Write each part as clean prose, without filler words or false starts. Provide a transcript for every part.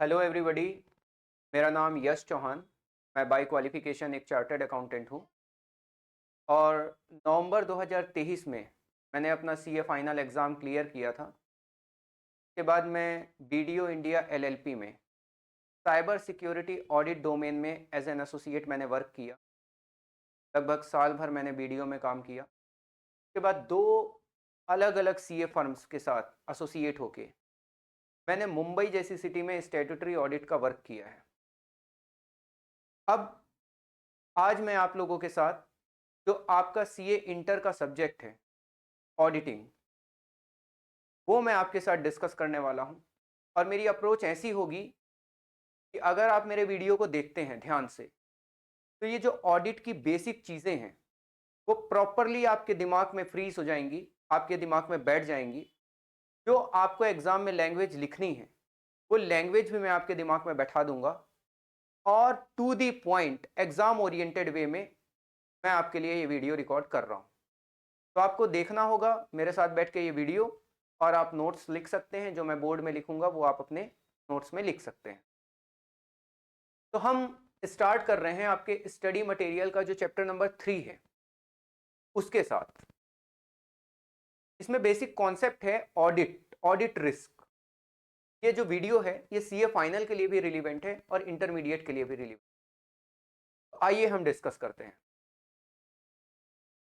Hello everybody. मेरा नाम यश चौहान। मैं बाय क्वालिफिकेशन एक चार्टर्ड अकाउंटेंट हूँ और नवंबर 2023 में मैंने अपना सीए फाइनल एग्ज़ाम क्लियर किया था। उसके बाद मैं बीडीओ इंडिया एलएलपी में साइबर सिक्योरिटी ऑडिट डोमेन में एज एन एसोसिएट मैंने वर्क किया। लगभग साल भर मैंने बीडीओ में काम किया। उसके बाद दो अलग अलग सीए फर्म्स के साथ एसोसिएट होके मैंने मुंबई जैसी सिटी में स्टैट्यूटरी ऑडिट का वर्क किया है। अब आज मैं आप लोगों के साथ जो आपका सीए इंटर का सब्जेक्ट है ऑडिटिंग, वो मैं आपके साथ डिस्कस करने वाला हूं। और मेरी अप्रोच ऐसी होगी कि अगर आप मेरे वीडियो को देखते हैं ध्यान से तो ये जो ऑडिट की बेसिक चीज़ें हैं वो प्रॉपरली आपके दिमाग में फ्रीज हो जाएंगी, आपके दिमाग में बैठ जाएंगी। जो आपको एग्जाम में लैंग्वेज लिखनी है वो लैंग्वेज भी मैं आपके दिमाग में बैठा दूंगा और to the point exam oriented way में मैं आपके लिए ये वीडियो रिकॉर्ड कर रहा हूँ। तो आपको देखना होगा मेरे साथ बैठ के ये वीडियो और आप नोट्स लिख सकते हैं। जो मैं बोर्ड में लिखूंगा वो आप अपने नोट्स में लिख सकते हैं। तो हम स्टार्ट कर रहे हैं आपके स्टडी मटेरियल का जो चैप्टर नंबर 3 है उसके साथ। इसमें बेसिक कॉन्सेप्ट है ऑडिट रिस्क। ये जो वीडियो है ये सीए फाइनल के लिए भी रिलीवेंट है और इंटरमीडिएट के लिए भी रिलीवेंट। तो आइए हम डिस्कस करते हैं।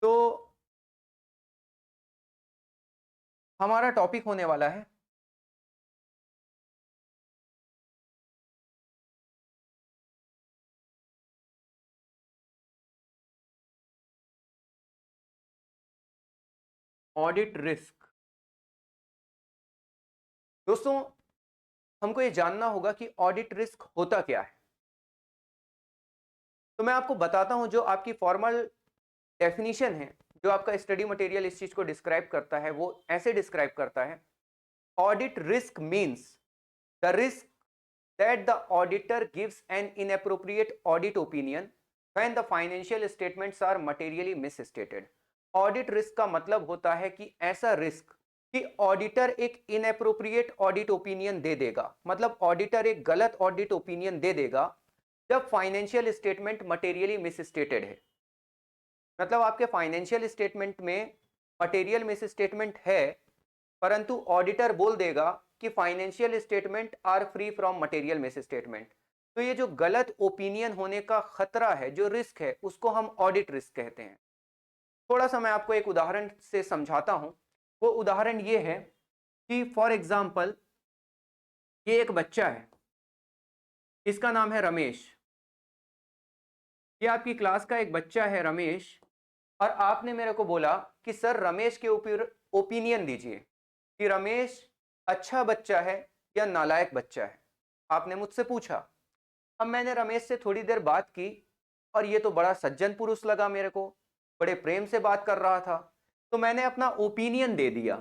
तो हमारा टॉपिक होने वाला है ऑडिट रिस्क। दोस्तों, हमको ये जानना होगा कि ऑडिट रिस्क होता क्या है। तो मैं आपको बताता हूं जो आपकी फॉर्मल डेफिनेशन है, जो आपका स्टडी मटेरियल इस चीज को डिस्क्राइब करता है वो ऐसे डिस्क्राइब करता है। Audit risk means the risk that the auditor gives an inappropriate audit opinion when the financial statements are materially misstated. Audit risk का मतलब होता है कि ऐसा रिस्क कि ऑडिटर एक इनएप्रोप्रिएट ऑडिट ओपिनियन दे देगा, मतलब ऑडिटर एक गलत ऑडिट ओपिनियन दे देगा जब फाइनेंशियल स्टेटमेंट मटेरियली मिसस्टेटेड है। मतलब आपके फाइनेंशियल स्टेटमेंट में मटेरियल मिस स्टेटमेंट है परंतु ऑडिटर बोल देगा कि financial statement are free from material misstatement. तो ये जो गलत ओपिनियन होने का खतरा है, जो रिस्क है, उसको हम ऑडिट रिस्क कहते हैं। थोड़ा सा मैं आपको एक उदाहरण से समझाता हूं। वो उदाहरण ये है कि फॉर एग्जाम्पल ये एक बच्चा है, इसका नाम है रमेश। ये आपकी क्लास का एक बच्चा है रमेश, और आपने मेरे को बोला कि सर रमेश के ऊपर ओपिनियन दीजिए कि रमेश अच्छा बच्चा है या नालायक बच्चा है। आपने मुझसे पूछा। अब मैंने रमेश से थोड़ी देर बात की और ये तो बड़ा सज्जन पुरुष लगा मेरे को, बड़े प्रेम से बात कर रहा था। तो मैंने अपना ओपिनियन दे दिया।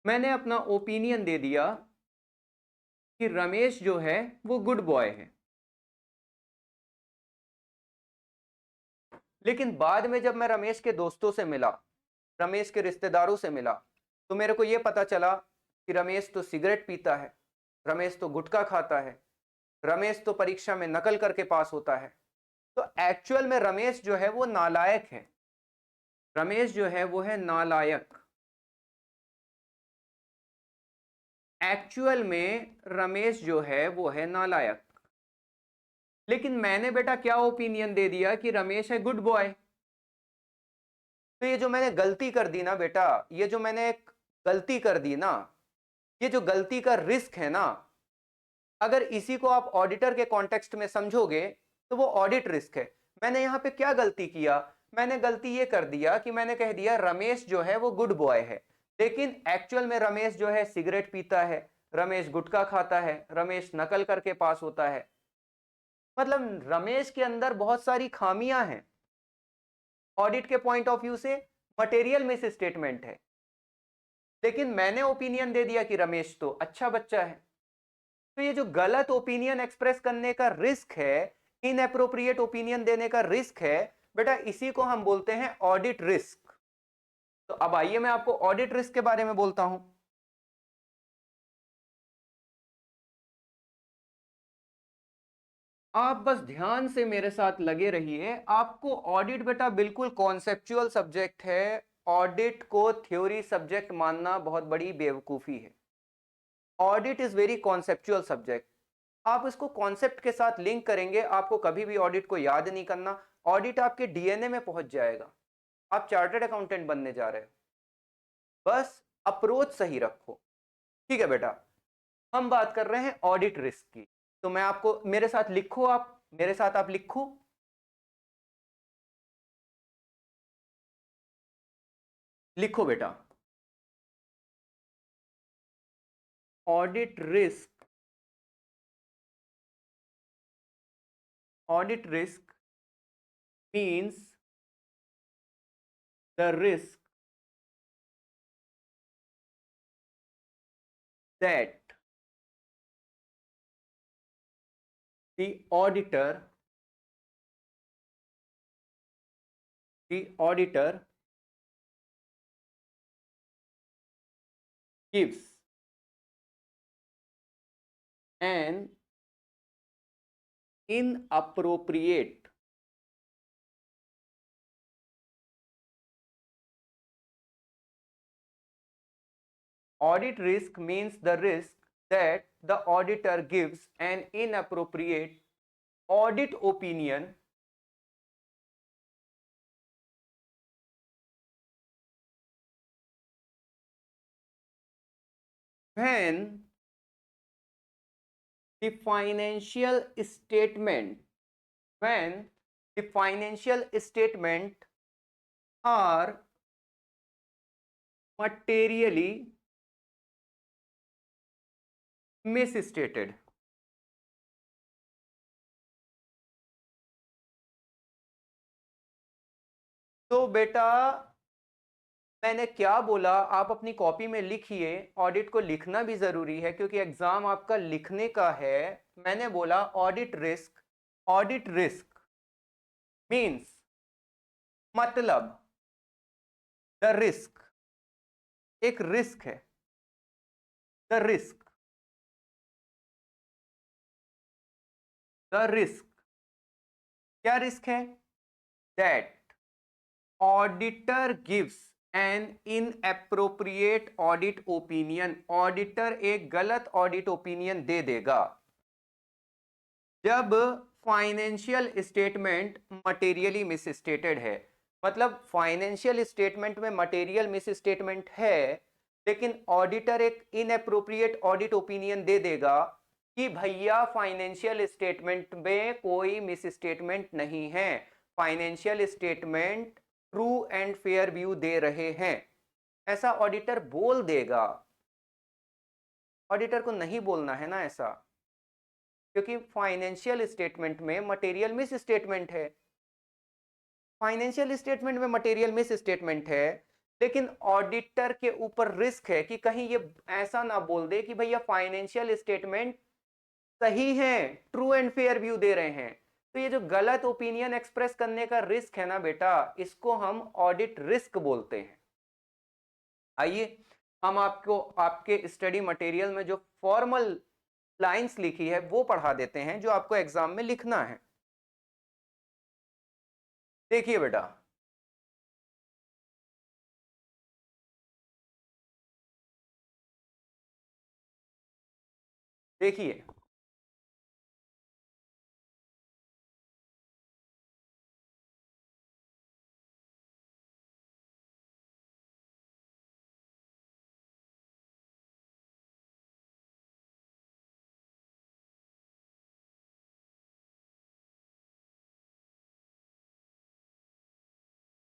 मैंने अपना ओपिनियन दे दिया कि रमेश जो है वो गुड बॉय है। लेकिन बाद में जब मैं रमेश के दोस्तों से मिला, रमेश के रिश्तेदारों से मिला, तो मेरे को यह पता चला कि रमेश तो सिगरेट पीता है, रमेश तो गुटखा खाता है, रमेश तो परीक्षा में नकल करके पास होता है। तो एक्चुअल में रमेश जो है वो नालायक है। रमेश जो है वो है नालायक। एक्चुअल में रमेश जो है वो है नालायक। लेकिन मैंने बेटा क्या ओपिनियन दे दिया कि रमेश है गुड बॉय। तो ये जो मैंने गलती कर दी ना बेटा, ये जो मैंने एक गलती कर दी ना, ये जो गलती का रिस्क है ना, अगर इसी को आप ऑडिटर के कॉन्टेक्स्ट में समझोगे तो वो ऑडिट रिस्क है। मैंने यहां पे क्या गलती किया? मैंने गलती ये कर दिया कि मैंने कह दिया रमेश जो है वो गुड बॉय है, लेकिन एक्चुअल में रमेश जो है सिगरेट पीता है, रमेश गुटखा खाता है, रमेश नकल करके पास होता है। मतलब रमेश के अंदर बहुत सारी खामियां हैं। ऑडिट के पॉइंट ऑफ व्यू से मटेरियल मिस स्टेटमेंट है, लेकिन मैंने ओपिनियन दे दिया कि रमेश तो अच्छा बच्चा है। तो ये जो गलत ओपिनियन एक्सप्रेस करने का रिस्क है, इनएप्रोप्रिएट ओपिनियन देने का रिस्क है बेटा, इसी को हम बोलते हैं ऑडिट रिस्क। तो अब आइए मैं आपको ऑडिट रिस्क के बारे में बोलता हूं। आप बस ध्यान से मेरे साथ लगे रहिए। आपको ऑडिट बेटा बिल्कुल कॉन्सेप्चुअल सब्जेक्ट है। ऑडिट को थ्योरी सब्जेक्ट मानना बहुत बड़ी बेवकूफ़ी है। Audit is very conceptual subject. आप इसको कॉन्सेप्ट के साथ लिंक करेंगे, आपको कभी भी ऑडिट को याद नहीं करना। ऑडिट आपके डीएनए में पहुंच जाएगा। आप चार्टर्ड अकाउंटेंट बनने जा रहे हो, बस अप्रोच सही रखो। ठीक है बेटा, हम बात कर रहे हैं ऑडिट रिस्क की। तो मैं आपको, मेरे साथ लिखो, आप मेरे साथ आप लिखो। लिखो बेटा, audit risk, audit risk means the risk that the auditor gives an inappropriate audit risk means the risk that the auditor gives an inappropriate audit opinion when the financial statement when the financial statement are materially misstated. तो बेटा मैंने क्या बोला, आप अपनी copy में लिखिए। Audit को लिखना भी जरूरी है क्योंकि एग्जाम आपका लिखने का है। मैंने बोला ऑडिट रिस्क मींस, मतलब द रिस्क, एक रिस्क है, द रिस्क, द रिस्क, क्या रिस्क है? That auditor gives an inappropriate audit opinion, auditor एक गलत ऑडिट ओपिनियन दे देगा जब फाइनेंशियल स्टेटमेंट मटेरियली मिसस्टेटेड है। मतलब फाइनेंशियल स्टेटमेंट में मटेरियल मिसस्टेटमेंट है, लेकिन ऑडिटर एक इनएप्रोप्रिएट ऑडिट ओपिनियन दे देगा कि भैया फाइनेंशियल स्टेटमेंट में कोई मिसस्टेटमेंट नहीं है, financial statement true and fair view दे रहे हैं। ऐसा ऑडिटर बोल देगा। ऑडिटर को नहीं बोलना है ना ऐसा, क्योंकि फाइनेंशियल स्टेटमेंट में मटेरियल मिस स्टेटमेंट है। फाइनेंशियल स्टेटमेंट में मटेरियल मिस स्टेटमेंट है, लेकिन ऑडिटर के ऊपर रिस्क है कि कहीं ये ऐसा ना बोल दे कि भैया फाइनेंशियल स्टेटमेंट सही है, ट्रू एंड फेयर व्यू दे रहे हैं। तो ये जो गलत ओपिनियन एक्सप्रेस करने का रिस्क है ना बेटा, इसको हम ऑडिट रिस्क बोलते हैं। आइए हम आपको आपके स्टडी मटेरियल में जो फॉर्मल लाइंस लिखी है वो पढ़ा देते हैं, जो आपको एग्जाम में लिखना है। देखिए बेटा, देखिए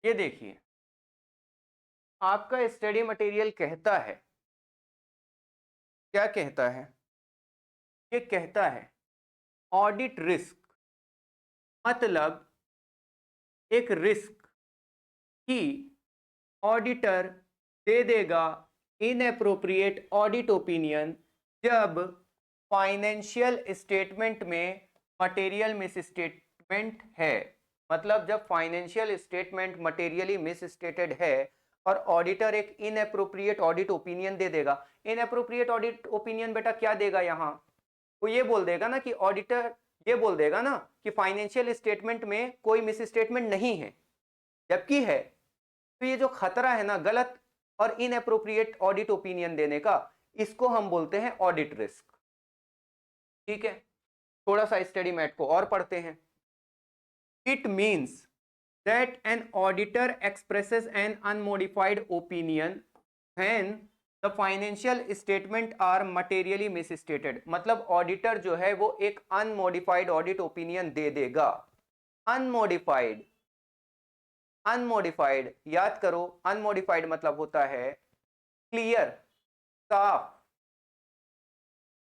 ये देखिए, आपका स्टडी मटेरियल कहता है, क्या कहता है? ये कहता है ऑडिट रिस्क मतलब एक रिस्क कि ऑडिटर दे देगा इनएप्रोप्रिएट ऑडिट ओपिनियन जब फाइनेंशियल स्टेटमेंट में मटेरियल मिसस्टेटमेंट है। मतलब जब फाइनेंशियल स्टेटमेंट मटेरियली मिसस्टेटेड है और ऑडिटर एक इनएप्रोप्रिएट ऑडिट ओपिनियन दे देगा। इनएप्रोप्रिएट ऑडिट ओपिनियन बेटा क्या देगा? यहाँ वो ये बोल देगा ना कि ऑडिटर, ये बोल देगा ना कि फाइनेंशियल स्टेटमेंट में कोई मिस स्टेटमेंट नहीं है, जबकि है, तो ये जो खतरा है ना गलत और इनएप्रोप्रिएट ऑडिट ओपिनियन देने का, इसको हम बोलते हैं ऑडिट रिस्क। ठीक है, थोड़ा सा स्टडी मैट को और पढ़ते हैं। It means that an auditor expresses an unmodified opinion when the financial statement are materially misstated। मतलब ऑडिटर जो है वो एक अनमोडिफाइड ऑडिट ओपिनियन दे देगा। अनमोडिफाइड, अनमोडिफाइड याद करो, अनमोडिफाइड मतलब होता है क्लियर, साफ,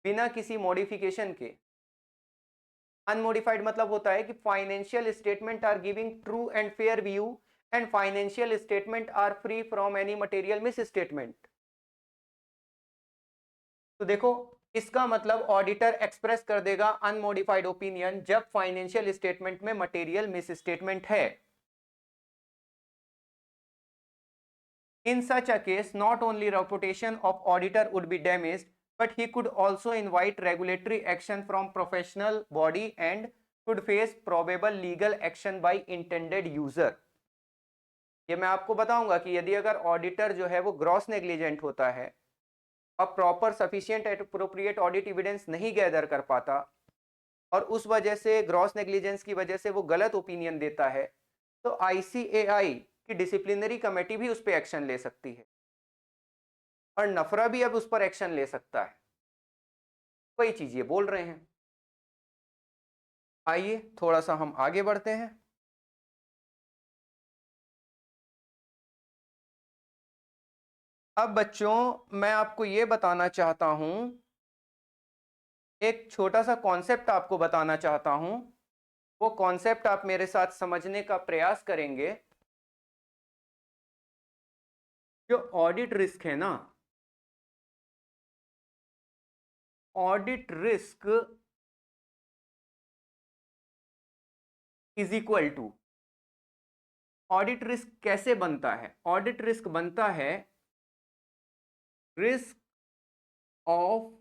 बिना किसी मॉडिफिकेशन के। अनमोडिफाइड मतलब होता है कि financial statement are giving true and fair view and financial statement are free from any material misstatement. तो देखो, इसका मतलब ऑडिटर एक्सप्रेस कर देगा अनमोडिफाइड ओपिनियन जब फाइनेंशियल स्टेटमेंट में मटेरियल मिस स्टेटमेंट है। In such a case not only reputation of auditor would be damaged but he could also invite regulatory action from professional body and could face probable legal action by intended user। ये मैं आपको बताऊंगा कि यदि अगर auditor जो है वो ग्रॉस नेग्लिजेंट होता है और proper sufficient appropriate audit evidence नहीं गैदर कर पाता और उस वजह से ग्रॉस नेग्लिजेंस की वजह से वो गलत ओपिनियन देता है, तो आईसीएआई की डिसिप्लिनरी कमेटी भी उस पर एक्शन ले सकती है और नफरा भी अब उस पर एक्शन ले सकता है। वही चीज ये बोल रहे हैं। आइए थोड़ा सा हम आगे बढ़ते हैं। अब बच्चों मैं आपको ये बताना चाहता हूं, एक छोटा सा कॉन्सेप्ट आपको बताना चाहता हूं। वो कॉन्सेप्ट आप मेरे साथ समझने का प्रयास करेंगे। जो ऑडिट रिस्क है ना, audit risk is equal to, audit risk कैसे बनता है? ऑडिट रिस्क बनता है risk of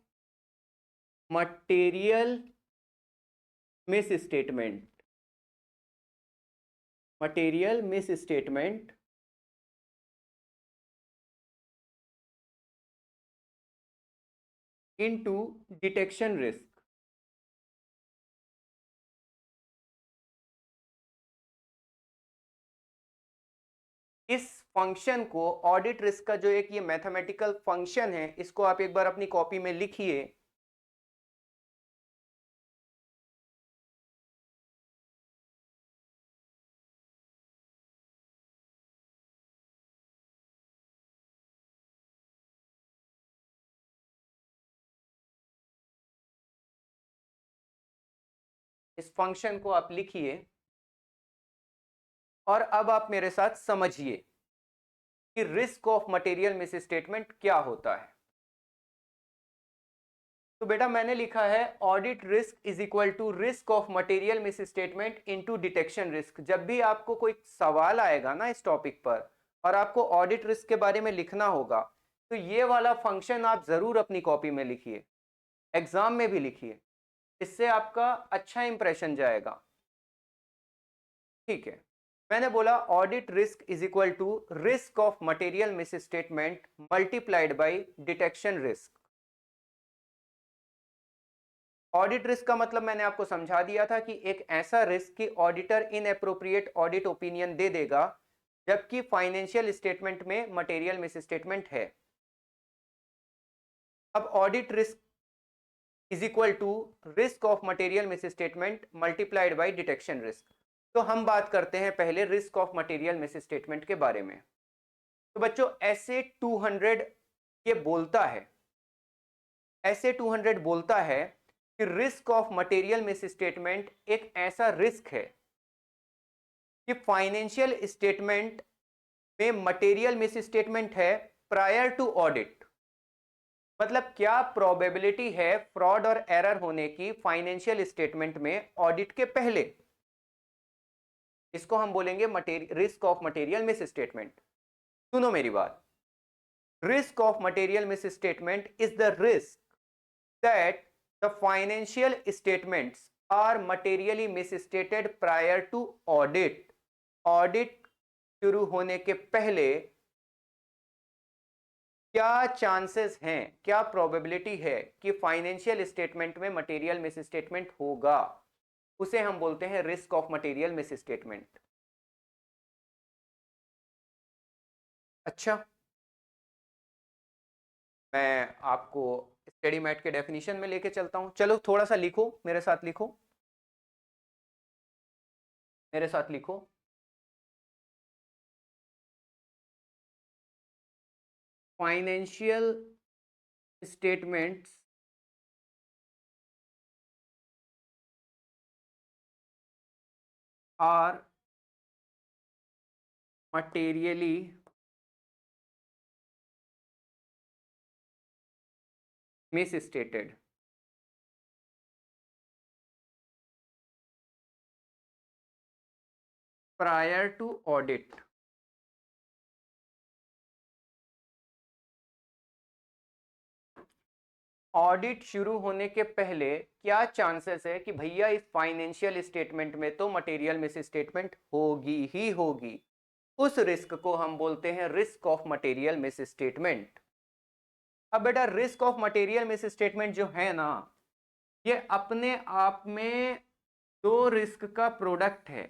material misstatement, material misstatement into detection risk. इस फंक्शन को, ऑडिट रिस्क का जो एक ये मैथमेटिकल फंक्शन है, इसको आप एक बार अपनी कॉपी में लिखिए। इस फंक्शन को आप लिखिए और अब आप मेरे साथ समझिए कि risk of material misstatement क्या होता है। तो बेटा मैंने लिखा है audit risk is equal to risk of material misstatement into detection risk. जब भी आपको कोई सवाल आएगा ना इस टॉपिक पर और आपको ऑडिट रिस्क के बारे में लिखना होगा, तो ये वाला फंक्शन आप जरूर अपनी कॉपी में लिखिए, एग्जाम में भी लिखिए, इससे आपका अच्छा इंप्रेशन जाएगा। ठीक है, मैंने बोला audit risk is equal to risk of material misstatement multiplied by detection risk. Audit risk का मतलब मैंने आपको समझा दिया था कि एक ऐसा रिस्क कि ऑडिटर इनएप्रोप्रिएट ऑडिट ओपिनियन दे देगा जबकि फाइनेंशियल स्टेटमेंट में मटेरियल मिस स्टेटमेंट है। अब audit risk is equal to risk of material misstatement multiplied by detection risk. तो हम बात करते हैं पहले risk of material misstatement के बारे में। तो बच्चों ऐसे 200 ये बोलता है, ऐसे 200 बोलता है कि risk of material miss statement एक ऐसा रिस्क है कि फाइनेंशियल स्टेटमेंट में मटेरियल मिस स्टेटमेंट है प्रायर टू ऑडिट। मतलब क्या प्रोबेबिलिटी है फ्रॉड और एरर होने की फाइनेंशियल स्टेटमेंट में ऑडिट के पहले? इसको हम बोलेंगे risk of material misstatement. सुनो मेरी बात, risk of material misstatement is the risk that the financial statements are materially misstated prior to audit. Audit शुरू होने के पहले क्या चांसेस हैं, क्या प्रोबेबिलिटी है कि फाइनेंशियल स्टेटमेंट में मटेरियल मिसस्टेटमेंट होगा, उसे हम बोलते हैं रिस्क ऑफ मटेरियल मिसस्टेटमेंट। अच्छा, मैं आपको स्टडी मैट के डेफिनेशन में लेके चलता हूं। चलो थोड़ा सा लिखो, मेरे साथ लिखो, मेरे साथ लिखो। Financial statements are materially misstated prior to audit। ऑडिट शुरू होने के पहले क्या चांसेस है कि भैया इस फाइनेंशियल स्टेटमेंट में तो मटेरियल मिसस्टेटमेंट होगी ही होगी, उस रिस्क को हम बोलते हैं रिस्क ऑफ मटेरियल मिसस्टेटमेंट। अब बेटा रिस्क ऑफ मटेरियल मिसस्टेटमेंट जो है ना, ये अपने आप में दो रिस्क का प्रोडक्ट है।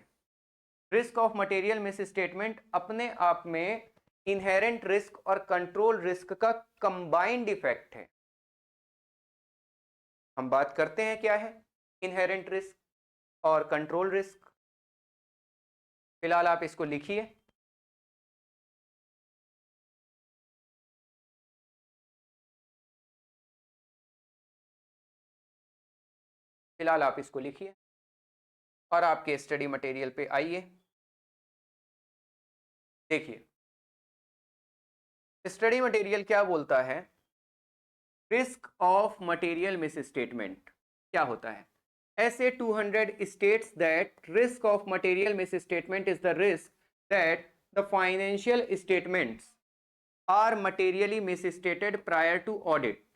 रिस्क ऑफ मटेरियल मिसस्टेटमेंट अपने आप में इनहेरेंट रिस्क और कंट्रोल रिस्क का कंबाइंड इफेक्ट है। हम बात करते हैं क्या है इनहेरेंट रिस्क और कंट्रोल रिस्क। फिलहाल आप इसको लिखिए। फिलहाल आप इसको लिखिए और आपके स्टडी मटेरियल पे आइए। देखिए स्टडी मटेरियल क्या बोलता है, रिस्क ऑफ मटेरियल मिसस्टेटमेंट क्या होता है। SA 200 states that risk of material misstatement is the risk that the financial statements are materially misstated prior to audit.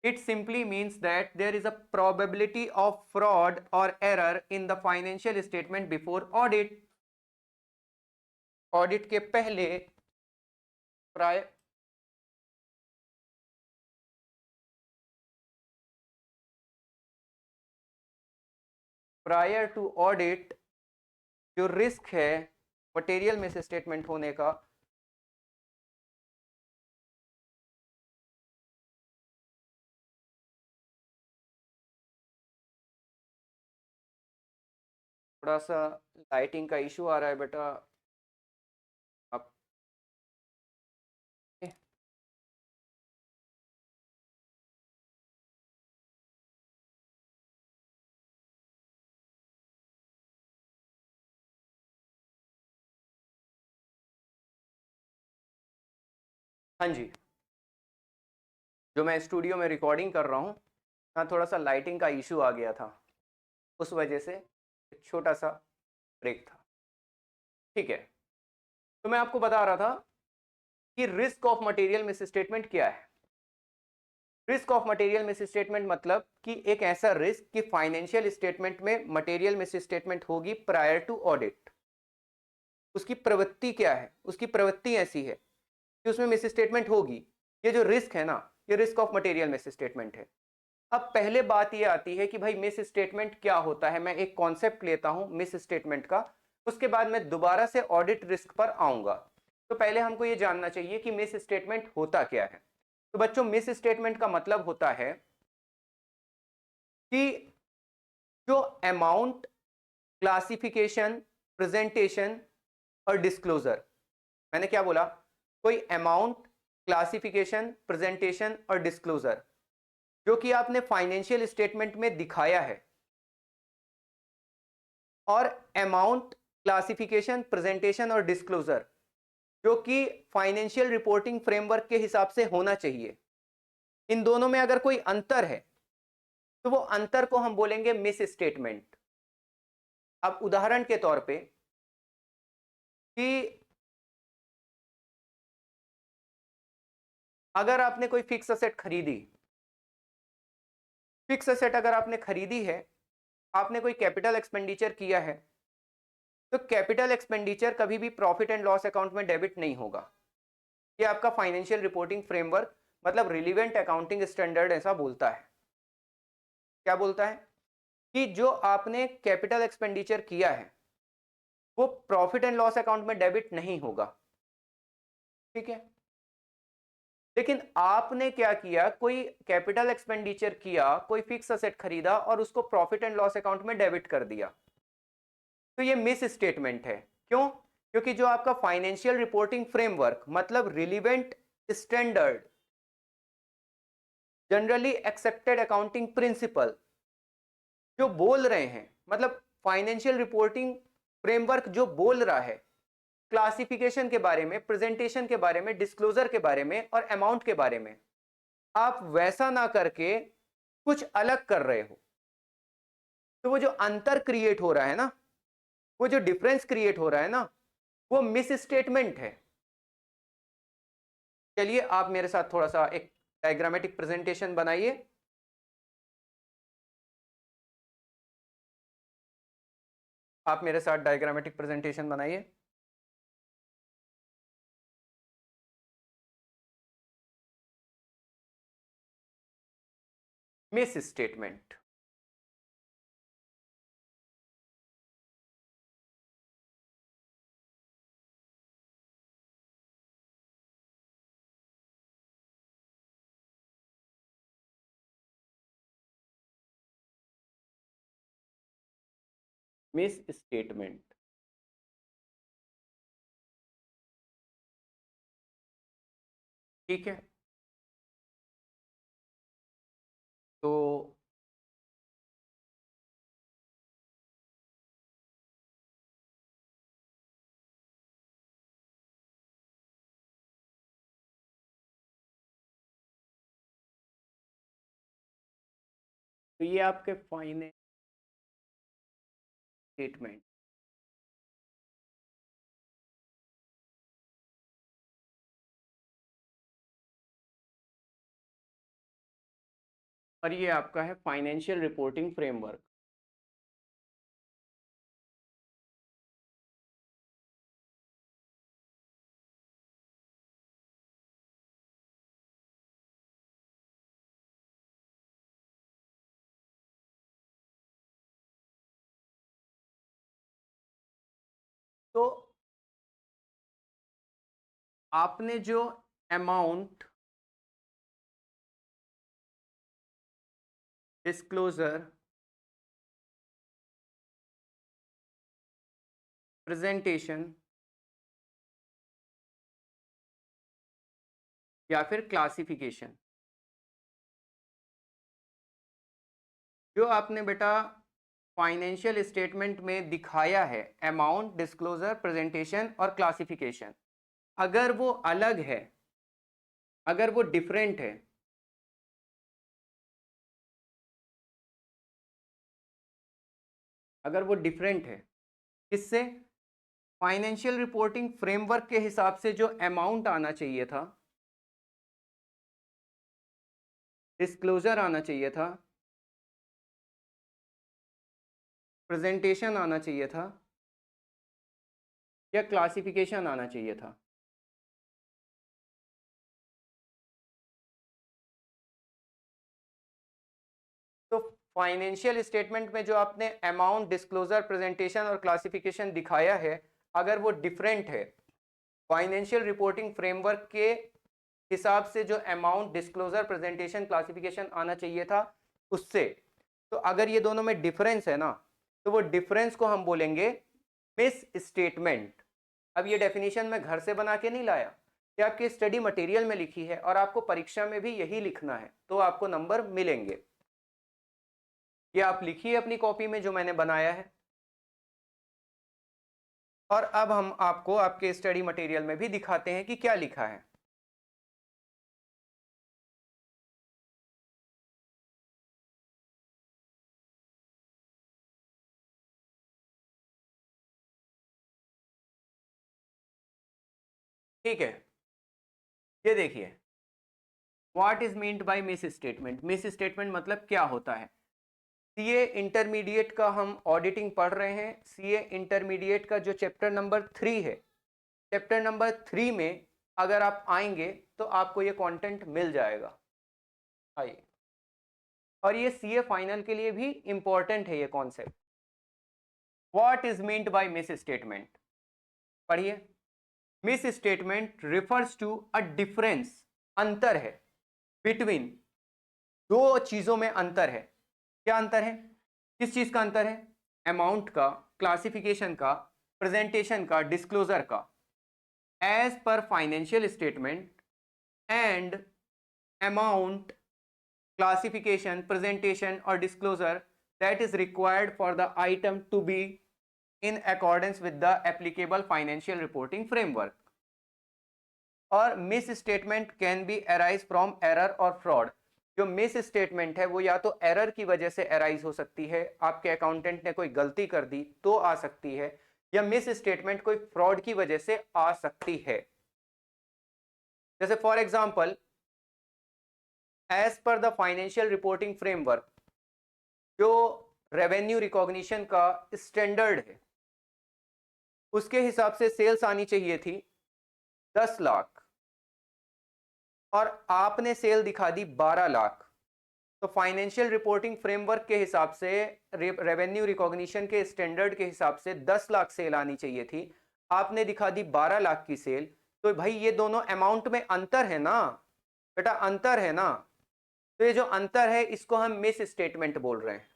It simply means that there is a probability of fraud or error in the financial statement before audit. Audit के पहले prior to audit जो risk है material misstatement होने का, थोड़ा सा lighting का issue आ रहा है बेटा आप। हाँ जी, जो मैं स्टूडियो में रिकॉर्डिंग कर रहा हूँ, हाँ थोड़ा सा लाइटिंग का इशू आ गया था, उस वजह से एक छोटा सा ब्रेक था। ठीक है, तो मैं आपको बता रहा था कि रिस्क ऑफ मटेरियल मिसस्टेटमेंट क्या है। रिस्क ऑफ मटेरियल मिसस्टेटमेंट मतलब कि एक ऐसा रिस्क कि फाइनेंशियल स्टेटमेंट में मटेरियल मिसस्टेटमेंट होगी प्रायर टू ऑडिट। उसकी प्रवृत्ति क्या है, उसकी प्रवृत्ति ऐसी है कि उसमें मिसस्टेटमेंट होगी। ये जो रिस्क है ना, ये रिस्क ऑफ मटेरियल मिसस्टेटमेंट है। अब पहले बात ये आती है कि भाई मिस स्टेटमेंट क्या होता है। मैं एक कॉन्सेप्ट लेता हूं मिस स्टेटमेंट का, उसके बाद मैं दोबारा से ऑडिट रिस्क पर आऊंगा। तो पहले हमको ये जानना चाहिए कि मिस स्टेटमेंट होता क्या है। तो बच्चों मिस स्टेटमेंट का मतलब होता है कि जो अमाउंट, क्लासिफिकेशन, प्रेजेंटेशन और डिस्क्लोजर, मैंने क्या बोला, कोई अमाउंट, क्लासिफिकेशन, प्रेजेंटेशन और डिस्क्लोजर जो कि आपने फाइनेंशियल स्टेटमेंट में दिखाया है, और अमाउंट, क्लासिफिकेशन, प्रेजेंटेशन और डिस्क्लोजर जो कि फाइनेंशियल रिपोर्टिंग फ्रेमवर्क के हिसाब से होना चाहिए, इन दोनों में अगर कोई अंतर है तो वो अंतर को हम बोलेंगे मिस स्टेटमेंट। अब उदाहरण के तौर पे कि अगर आपने कोई फिक्स असेट खरीदी, फिक्स असेट अगर आपने खरीदी है आपने कोई कैपिटल एक्सपेंडिचर किया है, तो कैपिटल एक्सपेंडिचर कभी भी प्रॉफिट एंड लॉस अकाउंट में डेबिट नहीं होगा। ये आपका फाइनेंशियल रिपोर्टिंग फ्रेमवर्क मतलब रिलीवेंट अकाउंटिंग स्टैंडर्ड ऐसा बोलता है। क्या बोलता है कि जो आपने कैपिटल एक्सपेंडिचर किया है वो प्रॉफिट एंड लॉस अकाउंट में डेबिट नहीं होगा। ठीक है, लेकिन आपने क्या किया, कोई कैपिटल एक्सपेंडिचर किया, कोई फिक्स असेट खरीदा और उसको प्रॉफिट एंड लॉस अकाउंट में डेबिट कर दिया, तो ये मिस स्टेटमेंट है। क्यों? क्योंकि जो आपका फाइनेंशियल रिपोर्टिंग फ्रेमवर्क मतलब relevant standard, generally accepted accounting principle जो बोल रहे हैं, मतलब फाइनेंशियल रिपोर्टिंग फ्रेमवर्क जो बोल रहा है क्लासिफिकेशन के बारे में, प्रेजेंटेशन के बारे में, डिस्क्लोजर के बारे में और अमाउंट के बारे में, आप वैसा ना करके कुछ अलग कर रहे हो, तो वो जो अंतर क्रिएट हो रहा है ना, वो जो डिफरेंस क्रिएट हो रहा है ना, वो मिस स्टेटमेंट है। चलिए आप मेरे साथ थोड़ा सा एक डायग्रामेटिक प्रेजेंटेशन बनाइए। आप मेरे साथ डायग्रामेटिक प्रेजेंटेशन बनाइए। Miss statement. Miss statement. ठीक है, तो ये आपके फाइनेंस स्टेटमेंट। और ये आपका है फाइनेंशियल रिपोर्टिंग फ्रेमवर्क। तो आपने जो अमाउंट, डिस्क्लोजर, प्रेजेंटेशन या फिर क्लासिफिकेशन, जो आपने बेटा फाइनेंशियल स्टेटमेंट में दिखाया है, अमाउंट, डिस्क्लोजर, प्रेजेंटेशन और क्लासिफिकेशन, अगर वो अलग है, अगर वो डिफरेंट है, अगर वो डिफरेंट है किससे, फाइनेंशियल रिपोर्टिंग फ्रेमवर्क के हिसाब से जो अमाउंट आना चाहिए था, डिस्क्लोजर आना चाहिए था, प्रेजेंटेशन आना चाहिए था या क्लासिफिकेशन आना चाहिए था, तो फाइनेंशियल स्टेटमेंट में जो आपने अमाउंट, डिस्क्लोजर, प्रेजेंटेशन और क्लासिफिकेशन दिखाया है, अगर वो डिफरेंट है फाइनेंशियल रिपोर्टिंग फ्रेमवर्क के हिसाब से जो अमाउंट, डिस्क्लोजर, प्रेजेंटेशन, क्लासिफिकेशन आना चाहिए था उससे, तो अगर ये दोनों में डिफरेंस है ना, तो वो डिफरेंस को हम बोलेंगे मिस स्टेटमेंट। अब ये डेफिनेशन मैं घर से बना के नहीं लाया, ये आपके स्टडी मटेरियल में लिखी है और आपको परीक्षा में भी यही लिखना है, तो आपको नंबर मिलेंगे। ये आप लिखिए अपनी कॉपी में जो मैंने बनाया है, और अब हम आपको आपके स्टडी मटेरियल में भी दिखाते हैं कि क्या लिखा है। ठीक है, ये देखिए, what is meant by miss statement. Miss statement मतलब क्या होता है? सीए इंटरमीडिएट का हम ऑडिटिंग पढ़ रहे हैं। सीए इंटरमीडिएट का जो चैप्टर नंबर 3 है, चैप्टर नंबर 3 में अगर आप आएंगे तो आपको ये कंटेंट मिल जाएगा। आइए, और ये सीए फाइनल के लिए भी इंपॉर्टेंट है ये concept. What is meant by misstatement? पढ़िए। मिस स्टेटमेंट रिफर्स टू अ डिफरेंस, अंतर है, बिटवीन, दो चीजों में अंतर है। क्या अंतर है? किस चीज का अंतर है? अमाउंट का, क्लासिफिकेशन का, प्रेजेंटेशन का, डिस्क्लोजर का। As per financial statement and amount, classification, presentation or disclosure that is required for the item to be in accordance with the applicable financial reporting framework. और miss statement can be arise from error और fraud. जो miss statement है वो या तो error की वजह से अराइज हो सकती है, आपके अकाउंटेंट ने कोई गलती कर दी तो आ सकती है, या मिस स्टेटमेंट कोई फ्रॉड की वजह से आ सकती है। जैसे for example, as per the financial reporting framework, जो रेवेन्यू रिकॉग्निशन का स्टैंडर्ड है, उसके हिसाब से सेल्स आनी चाहिए थी 10 लाख और आपने सेल दिखा दी 12 लाख। तो फाइनेंशियल रिपोर्टिंग फ्रेमवर्क के हिसाब से, रेवेन्यू रिकॉग्निशन के स्टैंडर्ड के हिसाब से 10 लाख सेल आनी चाहिए थी, आपने दिखा दी 12 लाख की सेल। तो भाई ये दोनों अमाउंट में अंतर है ना बेटा, अंतर है ना। तो ये जो अंतर है इसको हम मिस स्टेटमेंट बोल रहे हैं।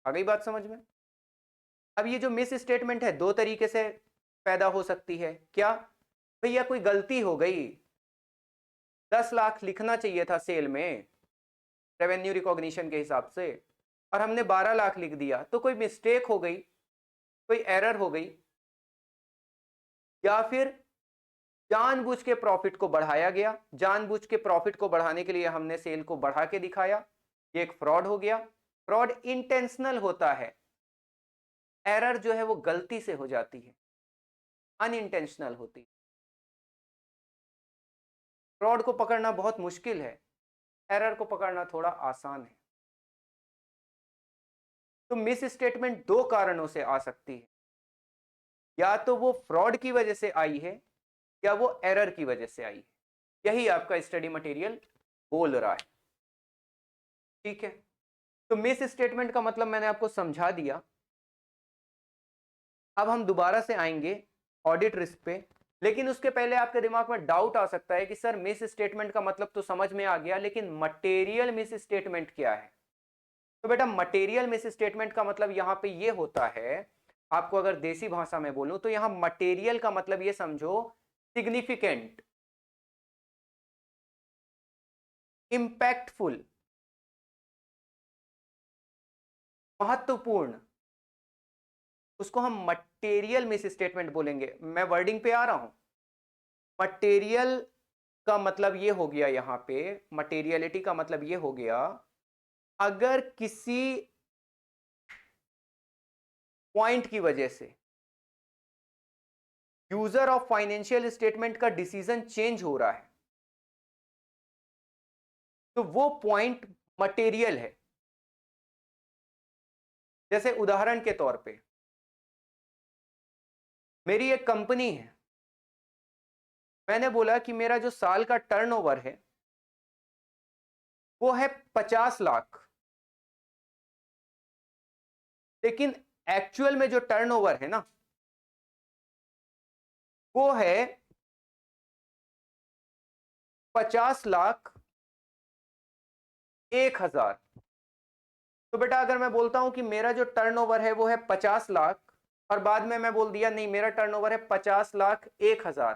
आ गई बात समझ में? अब ये जो मिस स्टेटमेंट है दो तरीके से पैदा हो सकती है। क्या? भैया कोई गलती हो गई, 10 लाख लिखना चाहिए था सेल में रेवेन्यू रिकॉग्निशन के हिसाब से, और हमने 12 लाख लिख दिया, तो कोई मिस्टेक हो गई, कोई एरर हो गई, या फिर जानबूझ के प्रॉफिट को बढ़ाया गया, जानबूझ के प्रॉफिट को बढ़ाने के लिए हमने सेल को बढ़ा के दिखाया, ये एक फ्रॉड हो गया। फ्रॉड इंटेंशनल होता है, एरर जो है वो गलती से हो जाती है, अनइंटेंशनल होती है। फ्रॉड को पकड़ना बहुत मुश्किल है, एरर को पकड़ना थोड़ा आसान है। तो मिस स्टेटमेंट दो कारणों से आ सकती है, या तो वो फ्रॉड की वजह से आई है या वो एरर की वजह से आई है। यही आपका स्टडी मटेरियल बोल रहा है। ठीक है, तो मिस स्टेटमेंट का मतलब मैंने आपको समझा दिया। अब हम दोबारा से आएंगे ऑडिट रिस्क पे, लेकिन उसके पहले आपके दिमाग में डाउट आ सकता है कि सर मिस स्टेटमेंट का मतलब तो समझ में आ गया, लेकिन मटेरियल मिस स्टेटमेंट क्या है? तो बेटा मटेरियल मिस स्टेटमेंट का मतलब यहां पे ये होता है, आपको अगर देसी भाषा में बोलूं तो यहां मटेरियल का मतलब ये समझो, सिग्निफिकेंट, इंपैक्टफुल, महत्वपूर्ण, उसको हम मटेरियल मिस स्टेटमेंट बोलेंगे। मैं वर्डिंग पे आ रहा हूं। मटेरियल का मतलब ये हो गया, यहां पे मटेरियलिटी का मतलब ये हो गया, अगर किसी पॉइंट की वजह से यूजर ऑफ फाइनेंशियल स्टेटमेंट का डिसीजन चेंज हो रहा है तो वो पॉइंट मटेरियल है। जैसे उदाहरण के तौर पे, मेरी एक कंपनी है, मैंने बोला कि मेरा जो साल का टर्नओवर है वो है 50 लाख, लेकिन एक्चुअल में जो टर्नओवर है ना वो है 50,01,000। तो बेटा अगर मैं बोलता हूं कि मेरा जो टर्नओवर है वो है 50 लाख, और बाद में मैं बोल दिया नहीं मेरा टर्नओवर है 50,01,000,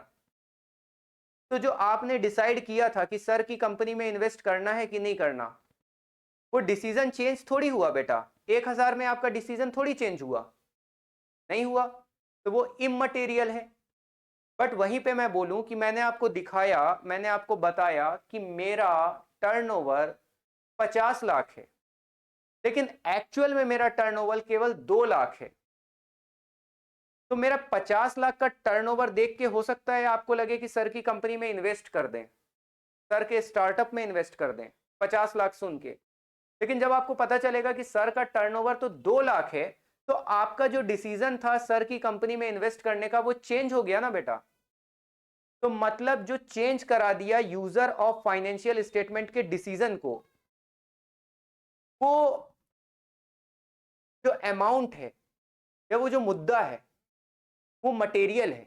तो जो आपने डिसाइड किया था कि सर की कंपनी में इन्वेस्ट करना है कि नहीं करना, वो डिसीजन चेंज थोड़ी हुआ बेटा। 1,000 में आपका डिसीजन थोड़ी चेंज हुआ, नहीं हुआ, तो वो इममटेरियल है। बट वहीं पे मैं बोलूं कि मैंने आपको दिखाया, मैंने आपको बताया कि मेरा टर्नओवर 50 लाख है, लेकिन एक्चुअल में मेरा टर्नओवर केवल 2 लाख है। तो मेरा 50 लाख का टर्नओवर देख के हो सकता है आपको लगे कि सर की कंपनी में इन्वेस्ट कर दें, सर के स्टार्टअप में इन्वेस्ट कर दें 50 लाख सुन के, लेकिन जब आपको पता चलेगा कि सर का टर्नओवर तो 2 लाख है, तो आपका जो डिसीजन था सर की कंपनी में इन्वेस्ट करने का वो चेंज हो गया ना बेटा। तो मतलब जो चेंज करा दिया यूजर ऑफ फाइनेंशियल स्टेटमेंट के डिसीजन को, वो जो अमाउंट है या वो जो मुद्दा है वो मटेरियल है,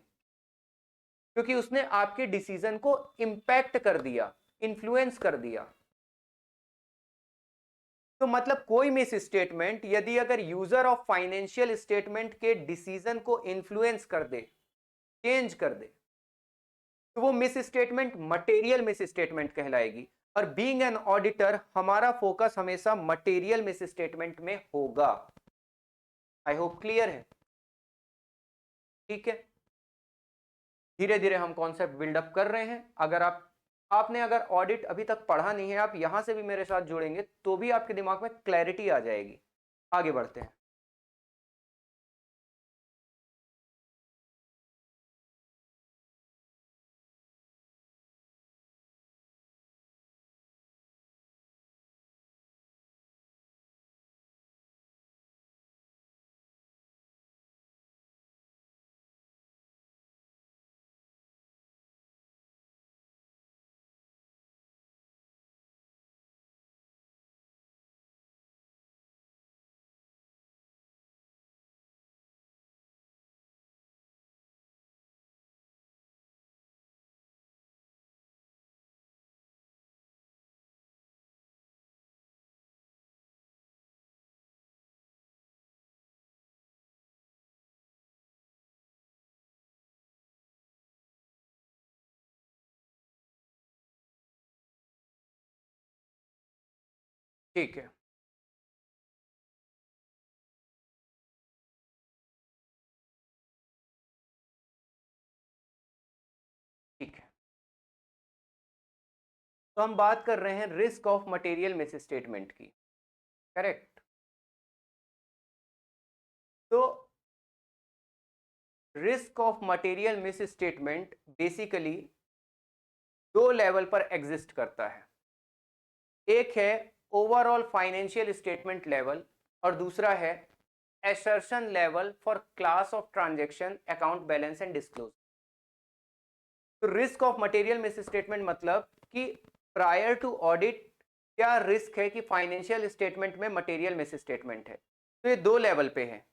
क्योंकि उसने आपके डिसीजन को इंपैक्ट कर दिया, इन्फ्लुएंस कर दिया। तो मतलब कोई मिस स्टेटमेंट यदि अगर यूजर ऑफ फाइनेंशियल स्टेटमेंट के डिसीजन को इन्फ्लुएंस कर दे, चेंज कर दे, तो वो misstatement material misstatement कहलाएगी। और बीइंग एन ऑडिटर हमारा फोकस हमेशा मटेरियल मिस स्टेटमेंट में होगा। आई होप क्लियर है। ठीक है, धीरे धीरे हम कॉन्सेप्ट बिल्डअप कर रहे हैं। अगर आपने अगर ऑडिट अभी तक पढ़ा नहीं है, आप यहां से भी मेरे साथ जुड़ेंगे तो भी आपके दिमाग में क्लैरिटी आ जाएगी। आगे बढ़ते हैं। ठीक है, ठीक है। तो हम बात कर रहे हैं risk of material miss statement की। करेक्ट। तो risk of material miss statement basically दो लेवल पर एग्जिस्ट करता है। एक है ओवरऑल फाइनेंशियल स्टेटमेंट लेवल और दूसरा है assertion level for class of transaction account balance and disclose. तो risk of material misstatement मतलब कि प्रायर टू ऑडिट क्या रिस्क है कि फाइनेंशियल स्टेटमेंट में मटेरियल मिस स्टेटमेंट है। तो ये दो लेवल पे है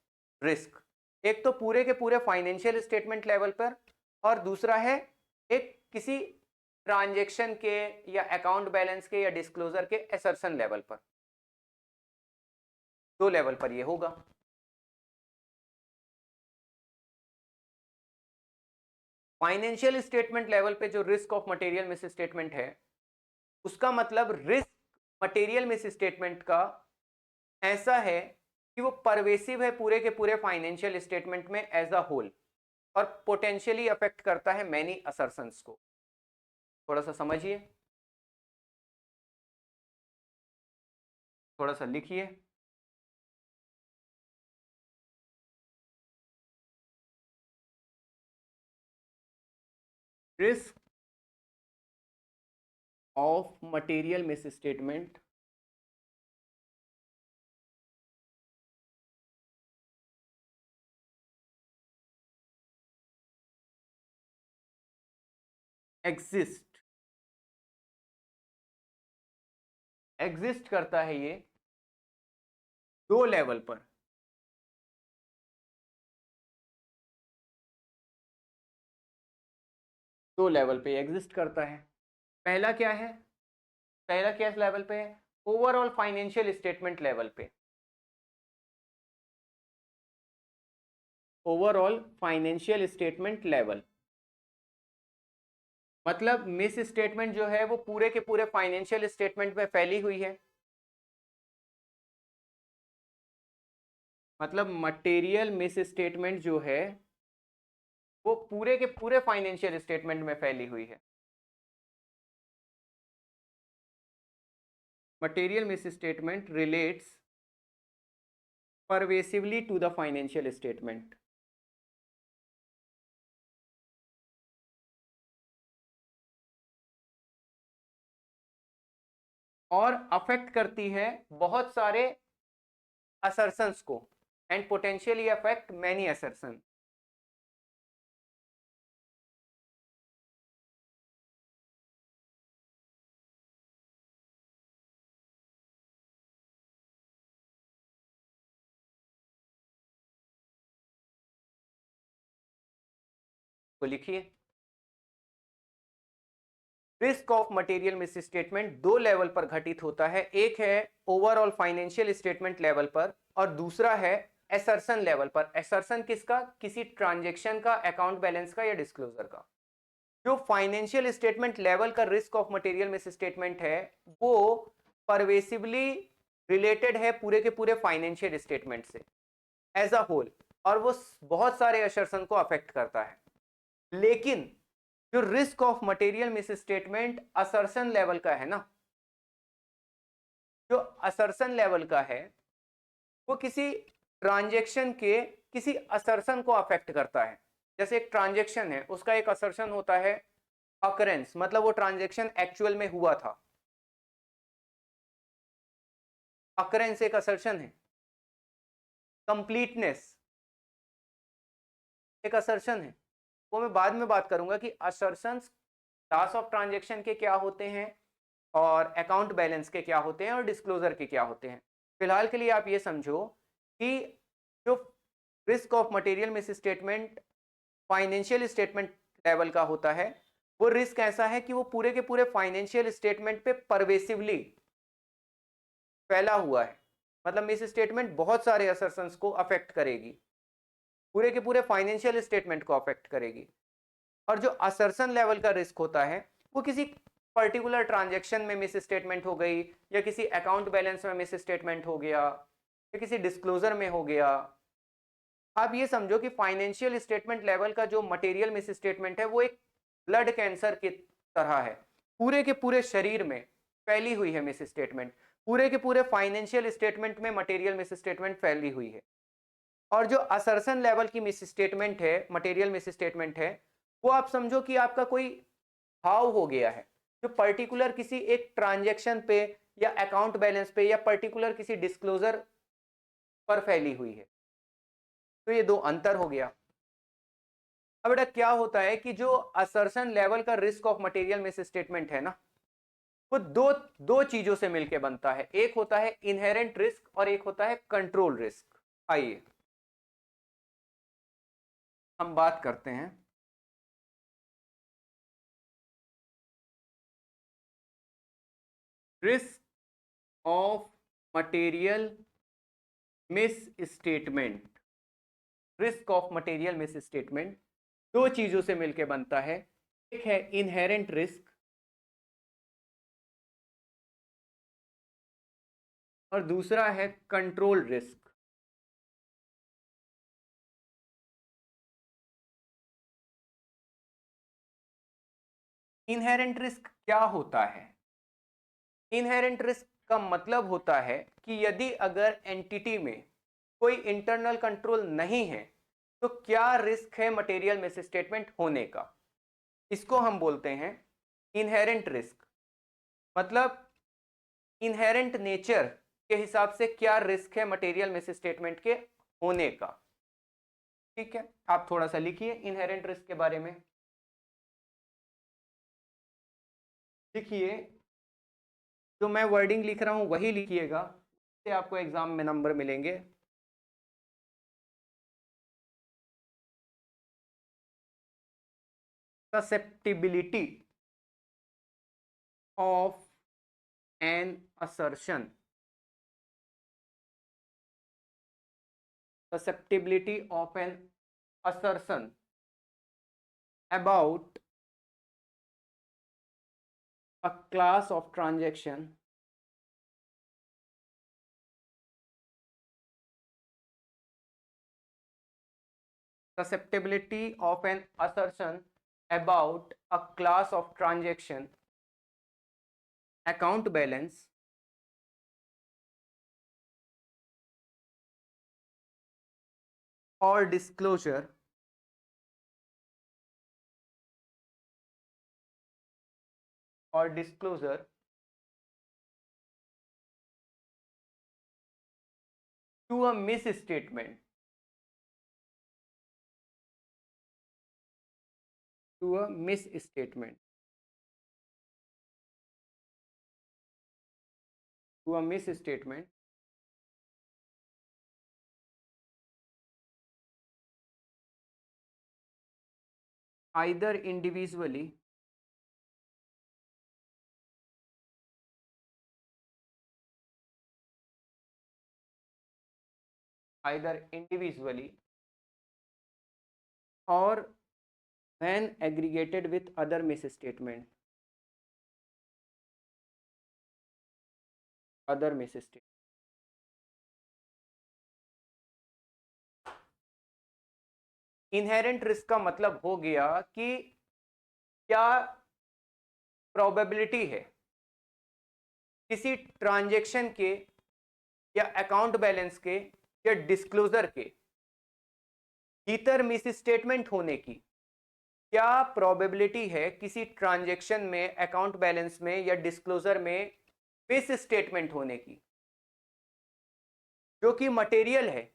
रिस्क। एक तो पूरे के पूरे फाइनेंशियल स्टेटमेंट लेवल पर, और दूसरा है एक किसी ट्रांजैक्शन के या अकाउंट बैलेंस के या डिस्क्लोजर के एसर्शन लेवल पर। दो लेवल पर ये होगा। फाइनेंशियल स्टेटमेंट लेवल पे जो risk of material misstatement है, उसका मतलब रिस्क मटेरियल मिस स्टेटमेंट का ऐसा है कि वो परवेसिव है पूरे के पूरे फाइनेंशियल स्टेटमेंट में एज अ होल, और पोटेंशियली अफेक्ट करता है मैनी असर्शंस को। थोड़ा सा समझिए, थोड़ा सा लिखिए। Risk of material miss statement exist exist करता है ये दो लेवल पर। दो लेवल पे एग्जिस्ट करता है। पहला क्या है? पहला क्या लेवल पे है? ओवरऑल फाइनेंशियल स्टेटमेंट लेवल पे। ओवरऑल फाइनेंशियल स्टेटमेंट लेवल मतलब मिस स्टेटमेंट जो है वो पूरे के पूरे फाइनेंशियल स्टेटमेंट में फैली हुई है। मतलब मटेरियल मिस स्टेटमेंट जो है वो पूरे के पूरे फाइनेंशियल स्टेटमेंट में फैली हुई है। Material miss statement relates pervasively to the financial statement। और अफेक्ट करती है बहुत सारे असर्शंस को, and potentially affect many assertion. तो लिखिए, risk of material miss statement दो लेवल पर घटित होता है। एक है ओवरऑल फाइनेंशियल स्टेटमेंट लेवल पर, और दूसरा है एसर्शन लेवल पर। एसर्शन किसका? किसी ट्रांजेक्शन का, अकाउंट बैलेंस का या डिस्क्लोजर का। जो फाइनेंशियल स्टेटमेंट लेवल का risk of material misstatement है, वो परवेसिवली रिलेटेड है पूरे के पूरे फाइनेंशियल स्टेटमेंट से एज अ होल, और वो बहुत सारे असर्शन को अफेक्ट करता है। लेकिन जो risk of material miss statement assertion level का है ना, जो असर्शन लेवल का है, वो किसी ट्रांजेक्शन के किसी असर्शन को अफेक्ट करता है। जैसे एक ट्रांजेक्शन है, उसका एक असर्शन होता है अकरेंस, मतलब वो ट्रांजेक्शन एक्चुअल में हुआ था। अकरेंस एक असर्शन है। कंप्लीटनेस एक असर्शन है। वो मैं बाद में बात करूंगा कि असर्शंस क्लास ऑफ ट्रांजेक्शन के क्या होते हैं, और अकाउंट बैलेंस के क्या होते हैं, और डिस्क्लोजर के क्या होते हैं। फिलहाल के लिए आप ये समझो कि जो risk of material miss statement financial statement level का होता है, वो रिस्क ऐसा है कि वो पूरे के पूरे फाइनेंशियल स्टेटमेंट पे परवेसिवली फैला हुआ है। मतलब मिस स्टेटमेंट बहुत सारे असर्शंस को अफेक्ट करेगी, पूरे के पूरे फाइनेंशियल स्टेटमेंट को अफेक्ट करेगी। और जो असर्शन लेवल का रिस्क होता है, वो किसी पर्टिकुलर ट्रांजैक्शन में मिस स्टेटमेंट हो गई, या किसी अकाउंट बैलेंस में मिस स्टेटमेंट हो गया, या किसी डिस्क्लोजर में हो गया। आप ये समझो कि फाइनेंशियल स्टेटमेंट लेवल का जो मटेरियल मिस स्टेटमेंट है, वो एक ब्लड कैंसर की तरह है। पूरे के पूरे शरीर में फैली हुई है मिस स्टेटमेंट, पूरे के पूरे फाइनेंशियल स्टेटमेंट में मटेरियल मिस स्टेटमेंट फैली हुई है। और जो असर्शन लेवल की मिस स्टेटमेंट है, मटेरियल मिस स्टेटमेंट है, वो आप समझो कि आपका कोई हाव हो गया है, जो पर्टिकुलर किसी एक ट्रांजैक्शन पे, या अकाउंट बैलेंस पे, या पर्टिकुलर किसी डिस्क्लोजर पर फैली हुई है। तो ये दो अंतर हो गया। अब बेटा क्या होता है कि जो असर्शन लेवल का risk of material misstatement है ना, वो दो दो चीजों से मिलकर बनता है। एक होता है इनहेरेंट रिस्क, और एक होता है कंट्रोल रिस्क। आइए हम बात करते हैं risk of material miss statement. Risk of material miss statement दो चीजों से मिलकर बनता है। एक है इनहेरेंट रिस्क, और दूसरा है कंट्रोल रिस्क। इनहेरेंट रिस्क क्या होता है? इनहेरेंट रिस्क का मतलब होता है कि यदि अगर एंटिटी में कोई इंटरनल कंट्रोल नहीं है, तो क्या रिस्क है मटेरियल मिस स्टेटमेंट होने का। इसको हम बोलते हैं इनहेरेंट रिस्क। मतलब इनहेरेंट नेचर के हिसाब से क्या रिस्क है मटेरियल मिस स्टेटमेंट के होने का। ठीक है, आप थोड़ा सा लिखिए इनहेरेंट रिस्क के बारे में। लिखिए, जो मैं वर्डिंग लिख रहा हूं वही लिखिएगा, इससे आपको एग्जाम में नंबर मिलेंगे। Susceptibility of an assertion. Susceptibility of an assertion about a class of transaction susceptibility of an assertion about a class of transaction, account balance, or disclosure to a misstatement, to a misstatement, to a misstatement either individually either individually or when aggregated with other misstatement, other misstatement. Inherent risk का मतलब हो गया कि क्या probability है किसी transaction के या अकाउंट बैलेंस के या डिस्क्लोजर के भीतर मिस स्टेटमेंट होने की, क्या प्रोबेबिलिटी है किसी ट्रांजैक्शन में, अकाउंट बैलेंस में या डिस्क्लोजर में मिस स्टेटमेंट होने की, जो कि मटेरियल है।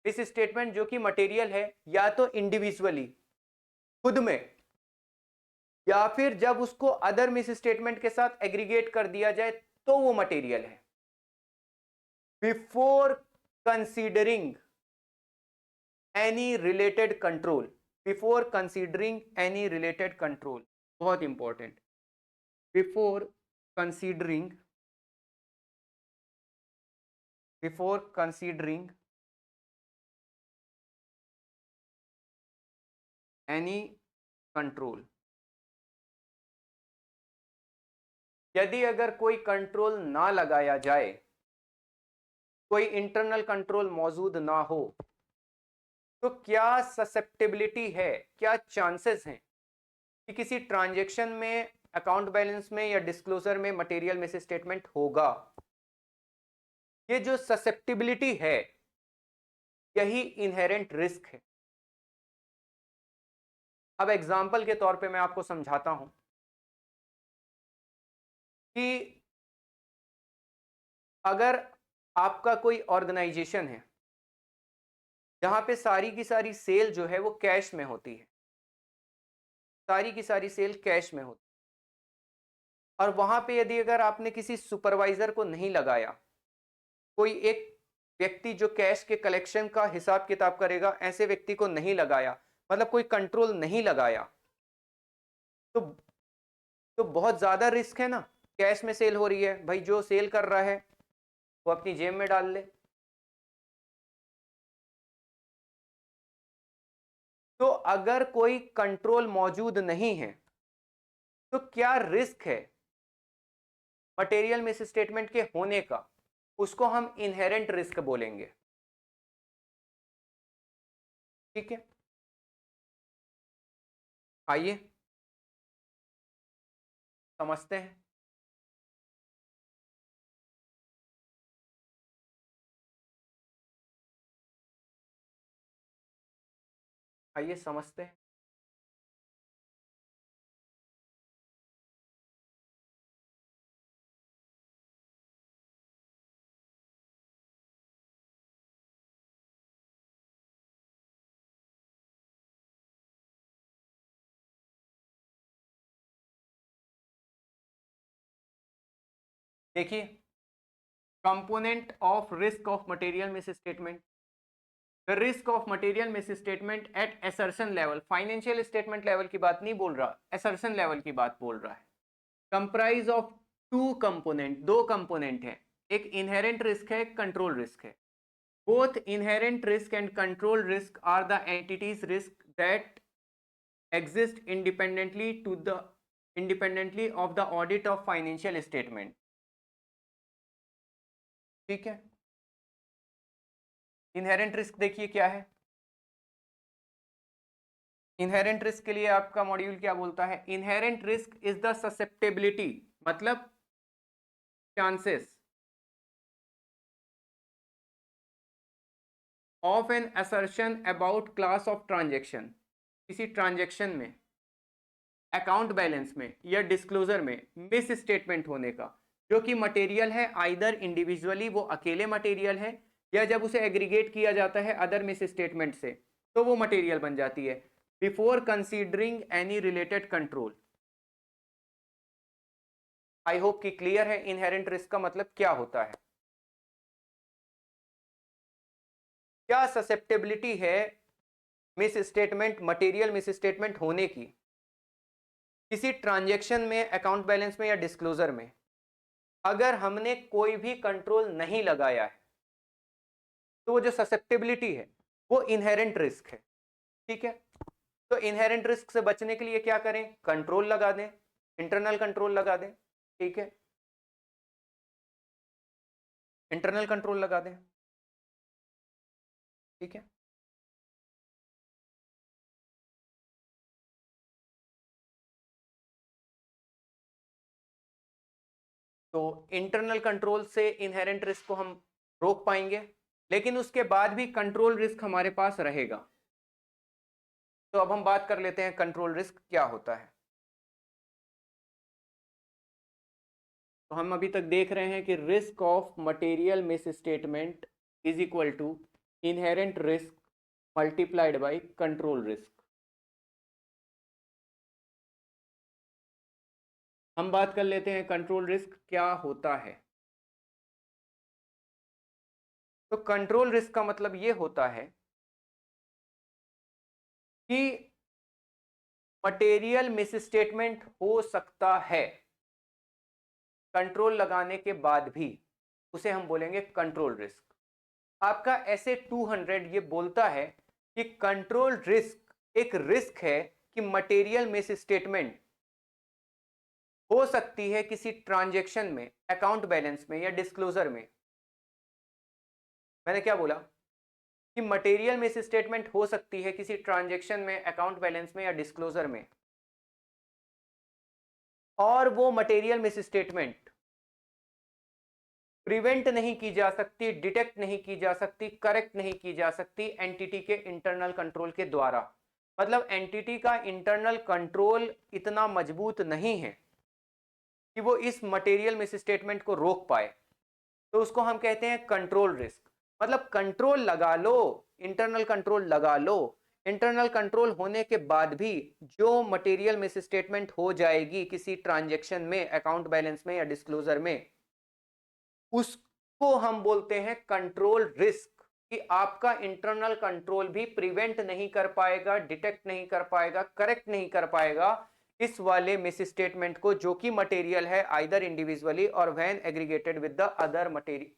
मिस स्टेटमेंट जो कि मटेरियल है या तो इंडिविजुअली खुद में, या फिर जब उसको अदर मिस स्टेटमेंट के साथ एग्रीगेट कर दिया जाए तो वो मटेरियल है। Before considering any related control, before considering any related control, बहुत important, before considering, before considering any control, यदि अगर कोई कंट्रोल ना लगाया जाए, कोई इंटरनल कंट्रोल मौजूद ना हो, तो क्या ससेप्टेबिलिटी है, क्या चांसेस हैं कि किसी ट्रांजैक्शन में, अकाउंट बैलेंस में या डिस्क्लोजर में मटेरियल मिस स्टेटमेंट होगा। ये जो ससेप्टेबिलिटी है यही इनहेरेंट रिस्क है। अब एग्जांपल के तौर पे मैं आपको समझाता हूं कि अगर आपका कोई ऑर्गेनाइजेशन है जहां पे सारी की सारी सेल जो है वो कैश में होती है, सारी की सारी सेल कैश में होती है, और वहां पे यदि अगर आपने किसी सुपरवाइजर को नहीं लगाया, कोई एक व्यक्ति जो कैश के कलेक्शन का हिसाब किताब करेगा, ऐसे व्यक्ति को नहीं लगाया, मतलब कोई कंट्रोल नहीं लगाया, तो बहुत ज्यादा रिस्क है ना। कैश में सेल हो रही है, भाई जो सेल कर रहा है वो अपनी जेब में डाल ले। तो अगर कोई कंट्रोल मौजूद नहीं है तो क्या रिस्क है मटेरियल मिस स्टेटमेंट के होने का, उसको हम इनहेरेंट रिस्क बोलेंगे। ठीक है, आइए समझते हैं। आइए समझते हैं। देखिए, component of risk of material miss statement, the risk of material miss statement at assertion level, financial statement level की बात नहीं बोल रहा, असर्शन लेवल की बात बोल रहा है। कंप्राइज ऑफ टू कंपोनेंट, दो कंपोनेंट है, एक इनहेरेंट रिस्क है, एक कंट्रोल रिस्क है। Both inherent risk and control risk are the entity's risk that exist independently of the audit of financial statement. ठीक है, इनहेरेंट रिस्क देखिए क्या है। इनहेरेंट रिस्क के लिए आपका मॉड्यूल क्या बोलता है? Inherent risk is the susceptibility, मतलब chances of an assertion about class of transaction, किसी ट्रांजेक्शन में, अकाउंट बैलेंस में या डिस्क्लोजर में मिस स्टेटमेंट होने का, जो कि मटेरियल है, आइदर इंडिविजुअली वो अकेले मटेरियल है, या जब उसे एग्रीगेट किया जाता है अदर मिस स्टेटमेंट से तो वो मटेरियल बन जाती है। Before considering any related control. I hope कि क्लियर है इनहेरेंट रिस्क का मतलब क्या होता है। क्या ससेप्टेबिलिटी है miss statement, material miss statement होने की किसी ट्रांजैक्शन में, अकाउंट बैलेंस में या डिस्क्लोजर में, अगर हमने कोई भी कंट्रोल नहीं लगाया है तो वो जो ससेप्टेबिलिटी है वो इनहेरेंट रिस्क है। ठीक है, तो इनहेरेंट रिस्क से बचने के लिए क्या करें, कंट्रोल लगा दें, इंटरनल कंट्रोल लगा दें। ठीक है, इंटरनल कंट्रोल लगा दें। ठीक है, तो इंटरनल कंट्रोल से इनहेरेंट रिस्क को हम रोक पाएंगे, लेकिन उसके बाद भी कंट्रोल रिस्क हमारे पास रहेगा। तो अब हम बात कर लेते हैं कंट्रोल रिस्क क्या होता है। तो हम अभी तक देख रहे हैं कि risk of material misstatement is equal to inherent risk multiplied by control risk. हम बात कर लेते हैं कंट्रोल रिस्क क्या होता है। तो कंट्रोल रिस्क का मतलब ये होता है कि मटेरियल मिस स्टेटमेंट हो सकता है, कंट्रोल लगाने के बाद भी उसे हम बोलेंगे कंट्रोल रिस्क। आपका ऐसे 200 ये बोलता है कि कंट्रोल रिस्क एक रिस्क है कि मटेरियल मिस स्टेटमेंट हो सकती है किसी ट्रांजैक्शन में, अकाउंट बैलेंस में या डिस्क्लोजर में। मैंने क्या बोला कि मटेरियल मिस स्टेटमेंट हो सकती है किसी ट्रांजैक्शन में, अकाउंट बैलेंस में या डिस्क्लोजर में, और वो मटेरियल मिस स्टेटमेंट प्रिवेंट नहीं की जा सकती, डिटेक्ट नहीं की जा सकती, करेक्ट नहीं की जा सकती एंटिटी के इंटरनल कंट्रोल के द्वारा। मतलब एंटिटी का इंटरनल कंट्रोल इतना मजबूत नहीं है कि वो इस मटेरियल मिस स्टेटमेंट को रोक पाए, तो उसको हम कहते हैं कंट्रोल रिस्क। मतलब कंट्रोल लगा लो, इंटरनल कंट्रोल लगा लो, इंटरनल कंट्रोल होने के बाद भी जो मटेरियल मिस स्टेटमेंट हो जाएगी किसी ट्रांजैक्शन में, अकाउंट बैलेंस में या डिस्क्लोजर में, उसको हम बोलते हैं कंट्रोल रिस्क। कि आपका इंटरनल कंट्रोल भी प्रिवेंट नहीं कर पाएगा, डिटेक्ट नहीं कर पाएगा, करेक्ट नहीं कर पाएगा इस वाले मिस स्टेटमेंट को, जो कि मटेरियल है आइदर इंडिविजुअली और when aggregated with the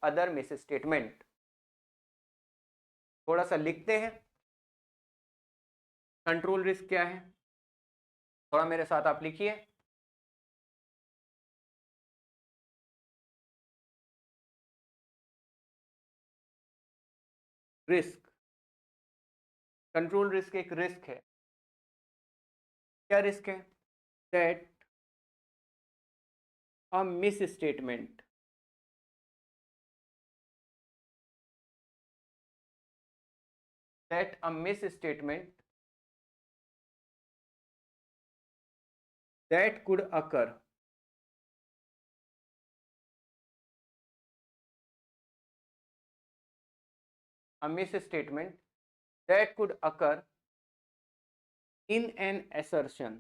other miss statement. थोड़ा सा लिखते हैं कंट्रोल रिस्क क्या है, थोड़ा मेरे साथ आप लिखिए। रिस्क, कंट्रोल रिस्क एक रिस्क है। क्या रिस्क है? That a miss statement that a misstatement that could occur a misstatement that could occur in an assertion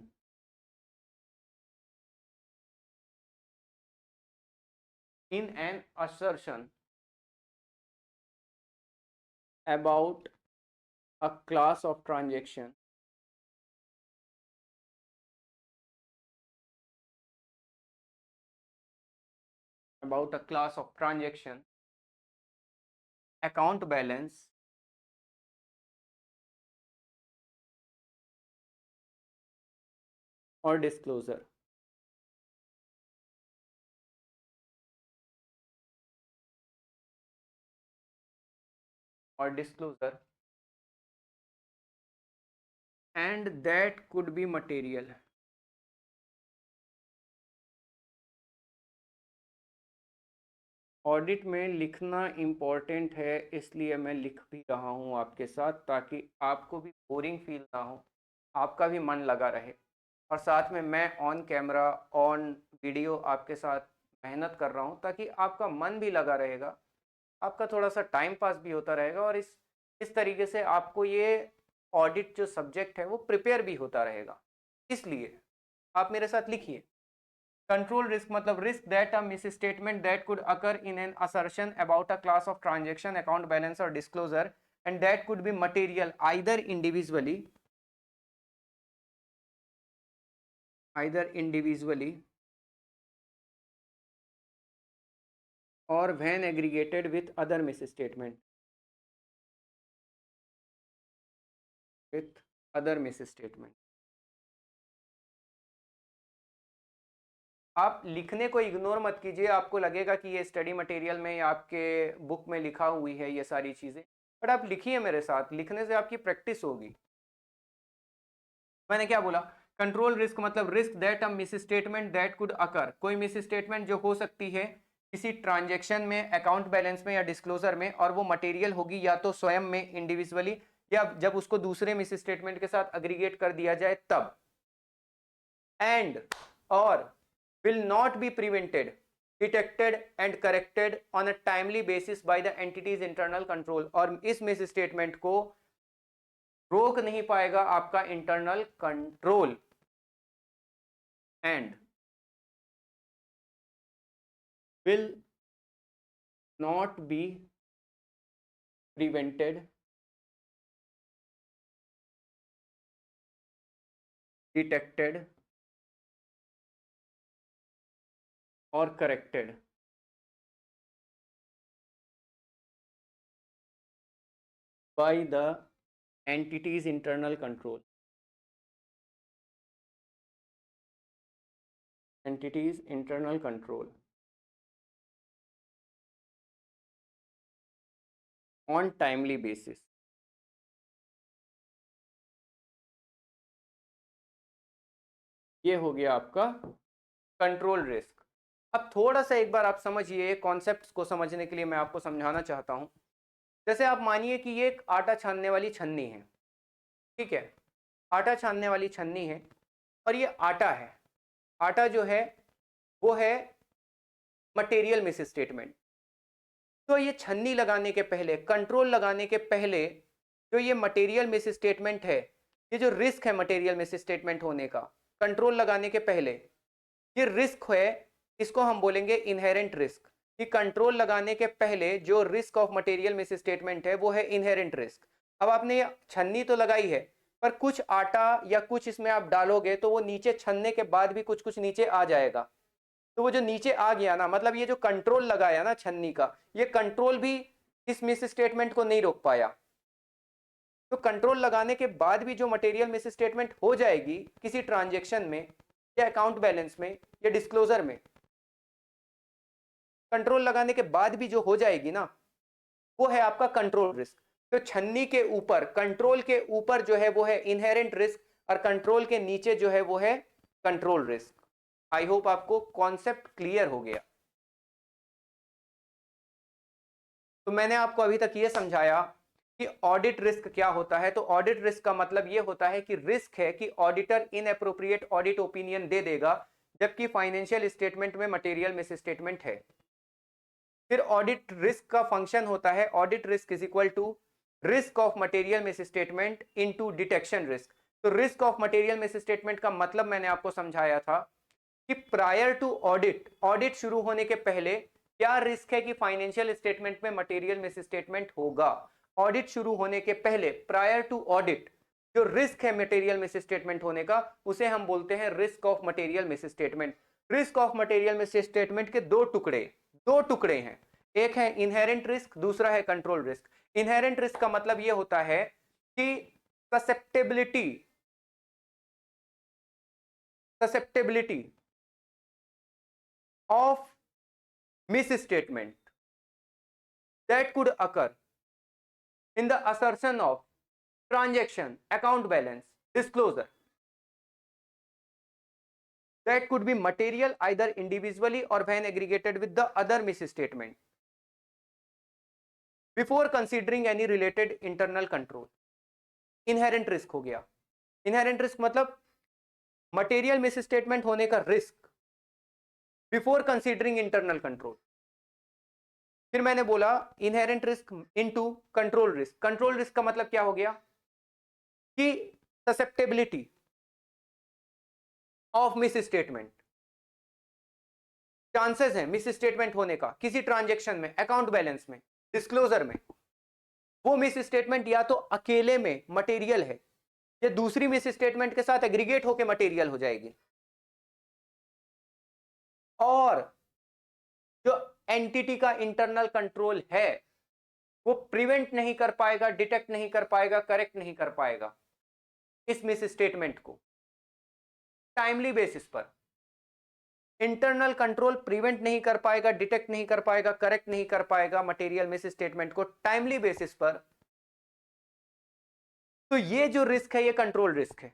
about a class of transaction about a class of transaction, account balance or disclosure। or disclosure and that could be material। Audit में लिखना important है, इसलिए मैं लिख भी रहा हूँ आपके साथ, ताकि आपको भी बोरिंग फील ना हो, आपका भी मन लगा रहे, और साथ में मैं ऑन कैमरा, ऑन वीडियो आपके साथ मेहनत कर रहा हूँ ताकि आपका मन भी लगा रहेगा, आपका थोड़ा सा टाइम पास भी होता रहेगा और इस तरीके से आपको ये ऑडिट जो सब्जेक्ट है वो प्रिपेयर भी होता रहेगा। इसलिए आप मेरे साथ लिखिए, कंट्रोल रिस्क मतलब risk that a misstatement that could occur in an assertion about a class of transaction account balance और disclosure and that could be material either individually or when aggregated with other misstatement with other misstatement। आप लिखने को ignore मत कीजिए, आपको लगेगा कि ये स्टडी मटेरियल में या आपके बुक में लिखा हुई है ये सारी चीजें, बट आप लिखिए मेरे साथ, लिखने से आपकी प्रैक्टिस होगी। मैंने क्या बोला, कंट्रोल रिस्क मतलब risk that a misstatement that could occur, कोई मिस स्टेटमेंट जो हो सकती है किसी ट्रांजेक्शन में, अकाउंट बैलेंस में या डिस्क्लोजर में, और वो मटेरियल होगी या तो स्वयं में इंडिविजुअली या जब उसको दूसरे मिस स्टेटमेंट के साथ एग्रीगेट कर दिया जाए तब, एंड और will not be prevented, detected and corrected on a timely basis by the entity's internal control। और इस मिस स्टेटमेंट को रोक नहीं पाएगा आपका internal control, and will not be prevented, detected or corrected by the entity's internal control, entity's internal control on timely basis। ये हो गया आपका कंट्रोल रिस्क। अब थोड़ा सा एक बार आप समझिए, कॉन्सेप्ट्स को समझने के लिए मैं आपको समझाना चाहता हूं। जैसे आप मानिए कि ये एक आटा छानने वाली छन्नी है, ठीक है, आटा छानने वाली छन्नी है और ये आटा है। आटा जो है वो है मटेरियल मिस स्टेटमेंट। तो ये छन्नी लगाने के पहले, कंट्रोल लगाने के पहले, जो ये मटेरियल मिस स्टेटमेंट है, ये जो रिस्क है मटेरियल मिस स्टेटमेंट होने का, कंट्रोल लगाने के पहले ये रिस्क है, इसको हम बोलेंगे इनहेरेंट रिस्क। कि कंट्रोल लगाने के पहले जो risk of material misstatement है वो है इनहेरेंट रिस्क। अब आपने ये छन्नी तो लगाई है, पर कुछ आटा या कुछ इसमें आप डालोगे तो वो नीचे छन्ने के बाद भी कुछ कुछ नीचे आ जाएगा। तो वो जो नीचे आ गया ना, मतलब ये जो कंट्रोल लगाया ना छन्नी का, ये कंट्रोल भी इस मिस स्टेटमेंट को नहीं रोक पाया। तो कंट्रोल लगाने के बाद भी जो मटेरियल मिस स्टेटमेंट हो जाएगी किसी ट्रांजेक्शन में या अकाउंट बैलेंस में या डिस्क्लोजर में, कंट्रोल लगाने के बाद भी जो हो जाएगी ना, वो है आपका कंट्रोल रिस्क। तो छन्नी के ऊपर, कंट्रोल के ऊपर जो है वो है इनहेरेंट रिस्क, और कंट्रोल के नीचे जो है वो है कंट्रोल रिस्क। आई होप आपको कॉन्सेप्ट क्लियर हो गया। तो मैंने आपको अभी तक ये समझाया कि ऑडिट रिस्क क्या होता है। तो ऑडिट रिस्क का मतलब ये होता है कि रिस्क है कि ऑडिटर इनएप्रोप्रिएट ऑडिट ओपिनियन दे देगा जबकि फाइनेंशियल स्टेटमेंट में मटेरियल मिस स्टेटमेंट है। फिर ऑडिट रिस्क का फंक्शन होता है, audit risk is equal to risk of material misstatement into detection risk. तो risk of material misstatement का मतलब मैंने आपको समझाया था कि प्रायर टू ऑडिट, ऑडिट शुरू होने के पहले क्या रिस्क है कि फाइनेंशियल स्टेटमेंट में मटेरियल मिस स्टेटमेंट होगा। ऑडिट शुरू होने के पहले, प्रायर टू ऑडिट, जो रिस्क है मटेरियल मिस स्टेटमेंट होने का, उसे हम बोलते हैं risk of material miss statement. Risk of material misstatement के दो टुकड़े हैं, एक है इनहेरेंट रिस्क, दूसरा है कंट्रोल रिस्क। इनहेरेंट रिस्क का मतलब यह होता है कि susceptibility of misstatement that could occur in the assertion of transaction, account balance, disclosure, that could be material either individually or when aggregated with the other misstatement before considering any related internal control। inherent risk हो गया। inherent risk मतलब material miss statement होने का risk before considering internal control. फिर मैंने बोला inherent risk into control risk. Control risk का मतलब क्या हो गया कि susceptibility of miss statement, chances है मिस स्टेटमेंट होने का किसी ट्रांजैक्शन में, अकाउंट बैलेंस में, डिस्क्लोजर में। वो मिस स्टेटमेंट या तो अकेले में मटेरियल है या दूसरी मिस स्टेटमेंट के साथ एग्रीगेट होकर मटेरियल हो जाएगी, और जो एंटिटी का इंटरनल कंट्रोल है वो प्रिवेंट नहीं कर पाएगा, डिटेक्ट नहीं कर पाएगा, करेक्ट नहीं कर पाएगा इस मिस स्टेटमेंट को टाइमली बेसिस पर। इंटरनल कंट्रोल प्रिवेंट नहीं कर पाएगा, डिटेक्ट नहीं कर पाएगा, करेक्ट नहीं कर पाएगा मटेरियल मिस स्टेटमेंट को टाइमली बेसिस पर। तो ये जो रिस्क है ये कंट्रोल रिस्क है।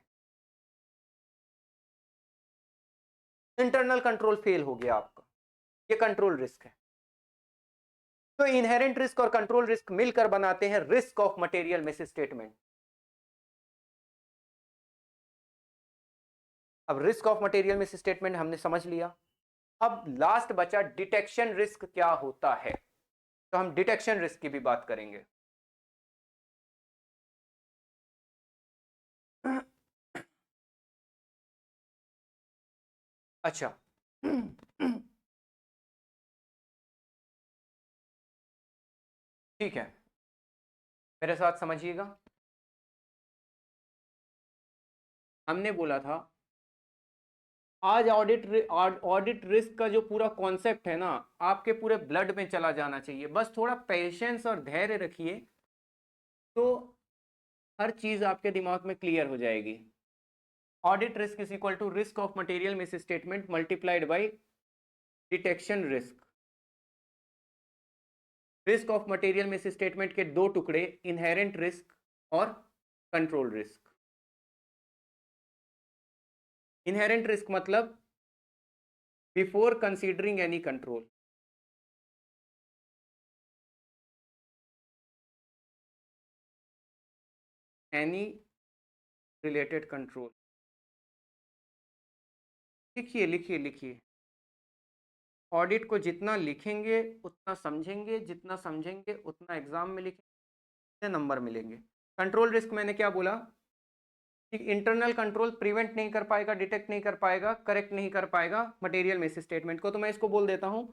इंटरनल कंट्रोल फेल हो गया आपका, ये कंट्रोल रिस्क है। तो इनहेरेंट रिस्क और कंट्रोल रिस्क मिलकर बनाते हैं risk of material misstatement. अब risk of material misstatement हमने समझ लिया। अब लास्ट बचा डिटेक्शन रिस्क क्या होता है, तो हम डिटेक्शन रिस्क की भी बात करेंगे। अच्छा, ठीक है, मेरे साथ समझिएगा। हमने बोला था आज ऑडिट रिस्क का जो पूरा कॉन्सेप्ट है ना आपके पूरे ब्लड में चला जाना चाहिए। बस थोड़ा पेशेंस और धैर्य रखिए तो हर चीज आपके दिमाग में क्लियर हो जाएगी। Audit risk is equal to risk of material misstatement multiplied by detection risk. Risk of material misstatement के दो टुकड़े, इनहेरेंट रिस्क और कंट्रोल रिस्क। इनहेरेंट रिस्क मतलब before considering any control, any related control. लिखिए लिखिए लिखिए, audit को जितना लिखेंगे उतना समझेंगे, जितना समझेंगे उतना एग्जाम में लिखेंगे, नंबर मिलेंगे। कंट्रोल रिस्क मैंने क्या बोला कि इंटरनल कंट्रोल प्रिवेंट नहीं कर पाएगा, डिटेक्ट नहीं कर पाएगा, करेक्ट नहीं कर पाएगा मटेरियल मिस स्टेटमेंट को। तो मैं इसको बोल देता हूं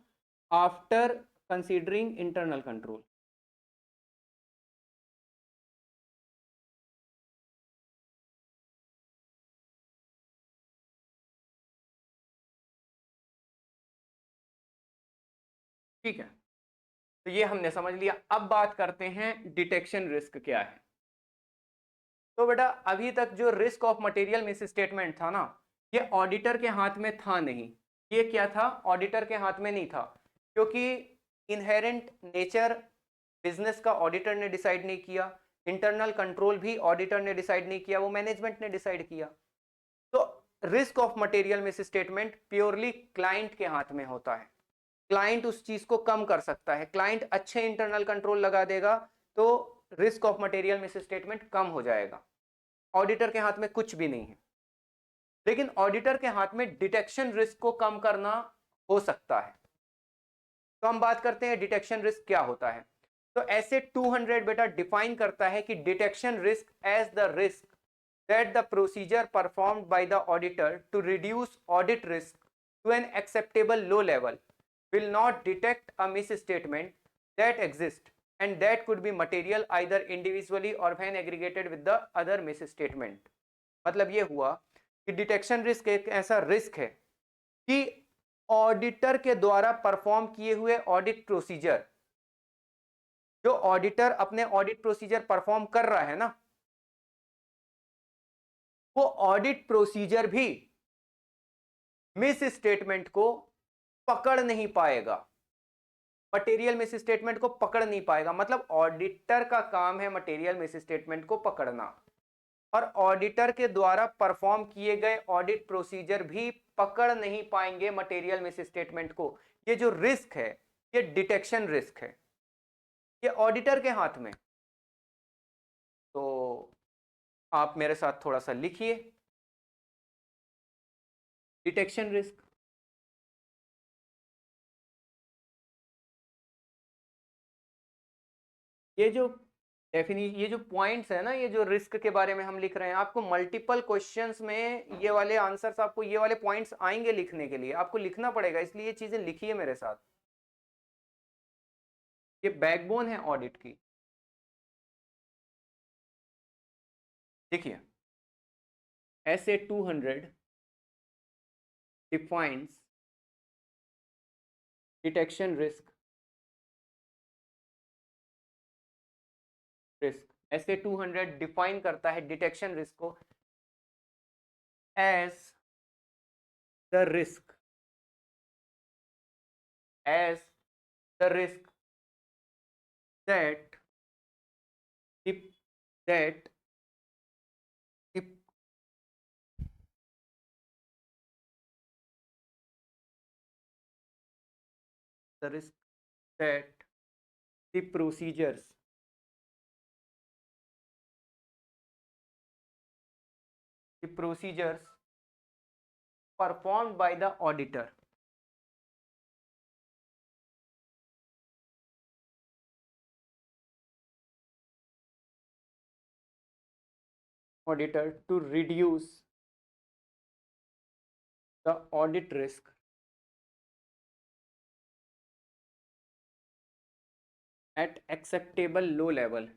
आफ्टर कंसीडरिंग इंटरनल कंट्रोल। ठीक है, तो ये हमने समझ लिया। अब बात करते हैं डिटेक्शन रिस्क क्या है। तो बेटा अभी तक जो risk of material miss statement था ना ये ऑडिटर के हाथ में था नहीं। ये क्या था, ऑडिटर के हाथ में नहीं था, क्योंकि इनहेरेंट नेचर बिजनेस का ऑडिटर ने डिसाइड नहीं किया, इंटरनल कंट्रोल भी ऑडिटर ने डिसाइड नहीं किया, वो मैनेजमेंट ने डिसाइड किया। तो risk of material miss statement purely client के हाथ में होता है। क्लाइंट उस चीज को कम कर सकता है। क्लाइंट अच्छे इंटरनल कंट्रोल लगा देगा तो risk of material misstatement कम हो जाएगा। ऑडिटर के हाथ में कुछ भी नहीं है। लेकिन ऑडिटर के हाथ में डिटेक्शन रिस्क को कम करना हो सकता है। तो हम बात करते हैं डिटेक्शन रिस्क क्या होता है। तो ऐसे 200 बेटा डिफाइन करता है कि detection risk as the risk that the procedure performed by the auditor to reduce audit risk to an acceptable low level will not detect a misstatement that exists and that could be material either individually or when aggregated with the other misstatement। मतलब ये हुआ कि detection risk एक ऐसा risk है कि auditor के द्वारा परफॉर्म किए हुए ऑडिट प्रोसीजर, जो ऑडिटर अपने ऑडिट प्रोसीजर परफॉर्म कर रहा है ना वो ऑडिट प्रोसीजर भी मिस स्टेटमेंट को पकड़ नहीं पाएगा, मटेरियल मिस स्टेटमेंट को पकड़ नहीं पाएगा। मतलब ऑडिटर का काम है मटेरियल मिस स्टेटमेंट को पकड़ना, और ऑडिटर के द्वारा परफॉर्म किए गए ऑडिट प्रोसीजर भी पकड़ नहीं पाएंगे मटेरियल मिस स्टेटमेंट को। ये जो रिस्क है ये डिटेक्शन रिस्क है, ये ऑडिटर के हाथ में। तो आप मेरे साथ थोड़ा सा लिखिए डिटेक्शन रिस्क। ये जो पॉइंट्स है ना, ये जो रिस्क के बारे में हम लिख रहे हैं, आपको मल्टीपल क्वेश्चंस में ये वाले आंसर्स, आपको ये वाले पॉइंट्स आएंगे लिखने के लिए, आपको लिखना पड़ेगा, इसलिए ये चीजें लिखिए मेरे साथ। ये बैकबोन है ऑडिट की। देखिए, SA 200 defines detection risk. SA 200 define करता है डिटेक्शन रिस्क को as the risk as the risk that the that the the risk that the procedures performed by the auditor to reduce the audit risk at acceptable low level.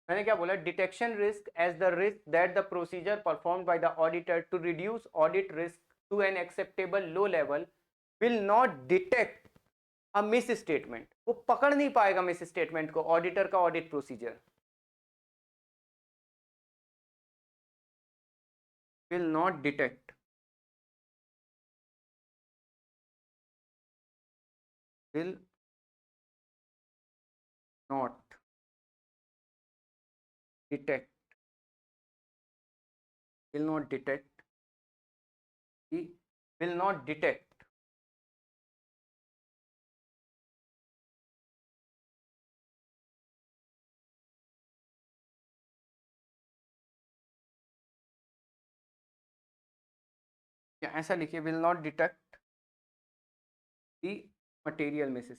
मैंने क्या बोला? Detection risk as the risk that the procedure performed by the auditor to reduce audit risk to an acceptable low level will not detect a misstatement. वो पकड़ नहीं पाएगा misstatement को, auditor का audit procedure will not detect will not detect will not detect he will not detect या ऐसा लिखिए, will not detect the material misses।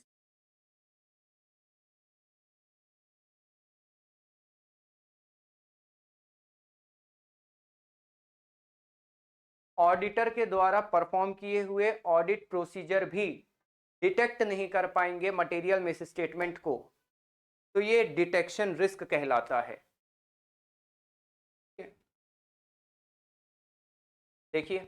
Auditor के द्वारा परफॉर्म किए हुए ऑडिट प्रोसीजर भी डिटेक्ट नहीं कर पाएंगे मटेरियल मिस स्टेटमेंट को, तो ये डिटेक्शन रिस्क कहलाता है। देखिए,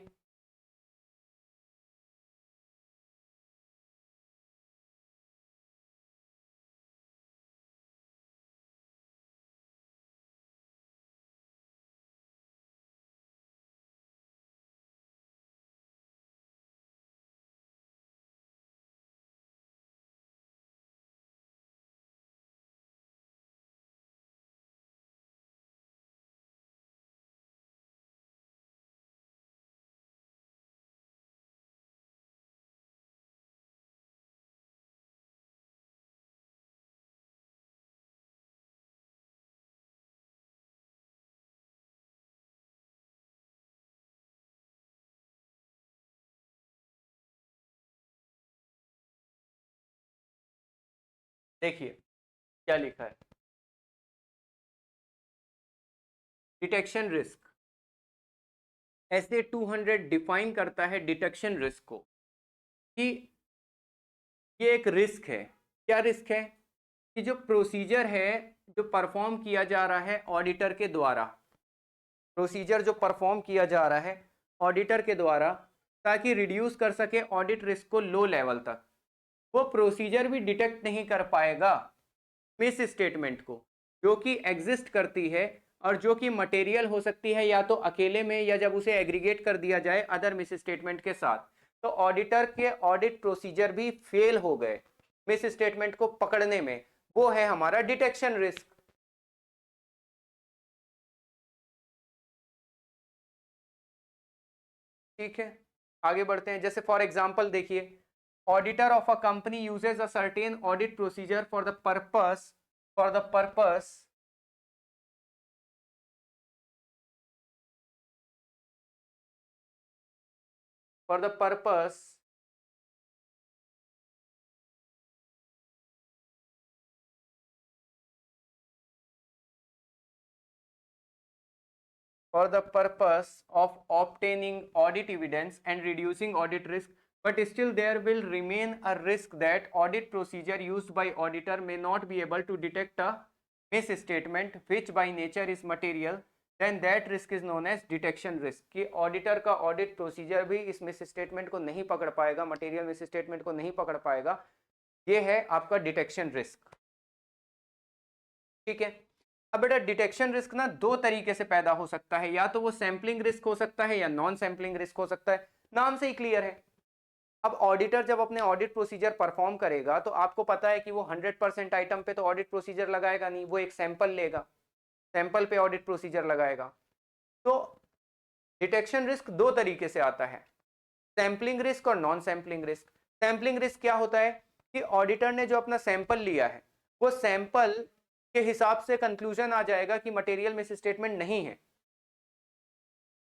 देखिए क्या लिखा है, डिटेक्शन रिस्क SA 200 डिफाइन करता है डिटेक्शन रिस्क को कि ये एक रिस्क है। क्या रिस्क है? कि जो प्रोसीजर है जो परफॉर्म किया जा रहा है ऑडिटर के द्वारा, प्रोसीजर जो परफॉर्म किया जा रहा है ऑडिटर के द्वारा ताकि रिड्यूस कर सके ऑडिट रिस्क को लो लेवल तक, वो प्रोसीजर भी डिटेक्ट नहीं कर पाएगा मिस स्टेटमेंट को, जो कि एग्जिस्ट करती है और जो कि मटेरियल हो सकती है या तो अकेले में या जब उसे एग्रीगेट कर दिया जाए अदर मिस स्टेटमेंट के साथ। तो ऑडिटर के ऑडिट प्रोसीजर भी फेल हो गए मिस स्टेटमेंट को पकड़ने में, वो है हमारा डिटेक्शन रिस्क। ठीक है, आगे बढ़ते हैं। जैसे फॉर एग्जांपल देखिए, auditor of a company uses a certain audit procedure for the purpose for the purpose of obtaining audit evidence and reducing audit risk, but still there will remain a risk that audit procedure used by auditor may not be able to detect a misstatement which by nature is material, then that risk is known as detection risk। कि auditor का audit procedure भी इस misstatement को नहीं पकड़ पाएगा, material misstatement को नहीं पकड़ पाएगा, ये है आपका डिटेक्शन रिस्क। ठीक है, अब बेटा डिटेक्शन रिस्क ना दो तरीके से पैदा हो सकता है, या तो वो सैंपलिंग रिस्क हो सकता है या नॉन सैंपलिंग रिस्क हो सकता है। नाम से ही क्लियर है। अब ऑडिटर जब अपने ऑडिट प्रोसीजर परफॉर्म करेगा तो आपको पता है कि वो 100% आइटम पे तो ऑडिट प्रोसीजर लगाएगा नहीं, वो एक सैंपल लेगा, सैंपल पे ऑडिट प्रोसीजर लगाएगा। तो डिटेक्शन रिस्क दो तरीके से आता है, सैंपलिंग रिस्क और non sampling risk. Sampling risk क्या होता है कि ऑडिटर ने जो अपना सैंपल लिया है वो सैंपल के हिसाब से कंक्लूजन आ जाएगा कि मटेरियल मिसस्टेटमेंट नहीं है,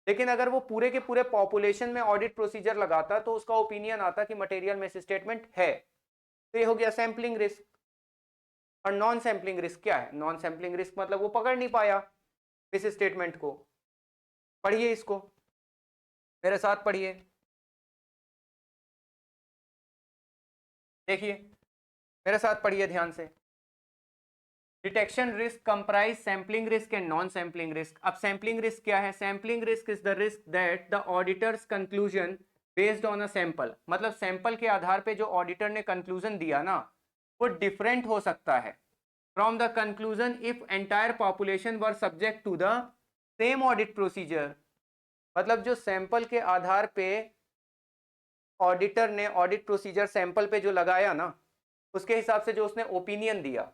लेकिन अगर वो पूरे के पूरे पॉपुलेशन में ऑडिट प्रोसीजर लगाता तो उसका ओपिनियन आता कि मटेरियल मिसस्टेटमेंट है। तो ये हो गया सैंपलिंग रिस्क। और नॉन सैंपलिंग रिस्क क्या है? नॉन सैंपलिंग रिस्क मतलब वो पकड़ नहीं पाया मिसस्टेटमेंट को। पढ़िए इसको, मेरे साथ पढ़िए, देखिए मेरे साथ पढ़िए ध्यान से। Detection risk comprise sampling risk and non sampling risk. अब सैंपलिंग रिस्क क्या है? Sampling risk is the risk that the auditors conclusion based on a sample, मतलब सैंपल के आधार पे जो ऑडिटर ने कंक्लूजन दिया ना वो डिफरेंट हो सकता है from the conclusion if entire population were subject to the same audit procedure. मतलब जो सैंपल के आधार पे ऑडिटर ने ऑडिट प्रोसीजर सैंपल पे जो लगाया ना, उसके हिसाब से जो उसने ओपिनियन दिया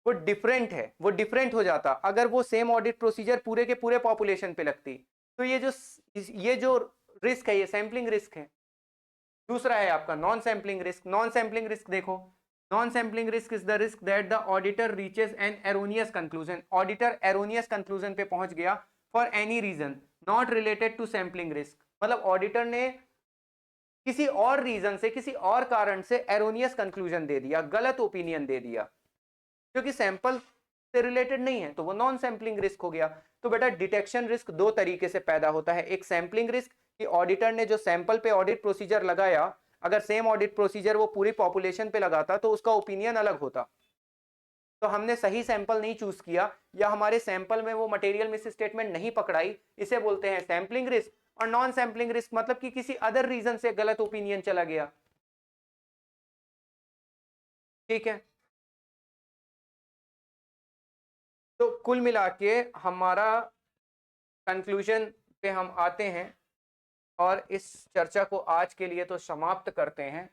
वो डिफरेंट है, वो डिफरेंट हो जाता अगर वो सेम ऑडिट प्रोसीजर पूरे के पूरे पॉपुलेशन पे लगती। तो ये जो रिस्क है ये सैंपलिंग रिस्क है। दूसरा है आपका non sampling risk. Non sampling risk देखो, non sampling risk is the risk that the auditor reaches an erroneous conclusion. Auditor erroneous conclusion पे पहुंच गया for any reason not related to sampling risk. मतलब auditor ने किसी और reason से, किसी और कारण से एरोनियस कंक्लूजन दे दिया, गलत ओपिनियन दे दिया क्योंकि सैंपल से रिलेटेड नहीं है, तो वो नॉन सैंपलिंग रिस्क हो गया। तो बेटा डिटेक्शन रिस्क दो तरीके से पैदा होता है, एक सैंपलिंग रिस्क कि ऑडिटर ने जो सैंपल पे ऑडिट प्रोसीजर लगाया, अगर सेम ऑडिट प्रोसीजर वो पूरी पॉपुलेशन पे लगाता तो उसका ओपिनियन अलग होता, तो हमने सही सैंपल नहीं चूज किया या हमारे सैंपल में वो मटेरियल मिसस्टेटमेंट नहीं पकड़ाई, इसे बोलते हैं सैंपलिंग रिस्क। और नॉन सैंपलिंग रिस्क मतलब कि किसी अदर रीजन से गलत ओपिनियन चला गया। ठीक है, तो कुल मिला के हमारा कंक्लूजन पे हम आते हैं और इस चर्चा को आज के लिए तो समाप्त करते हैं।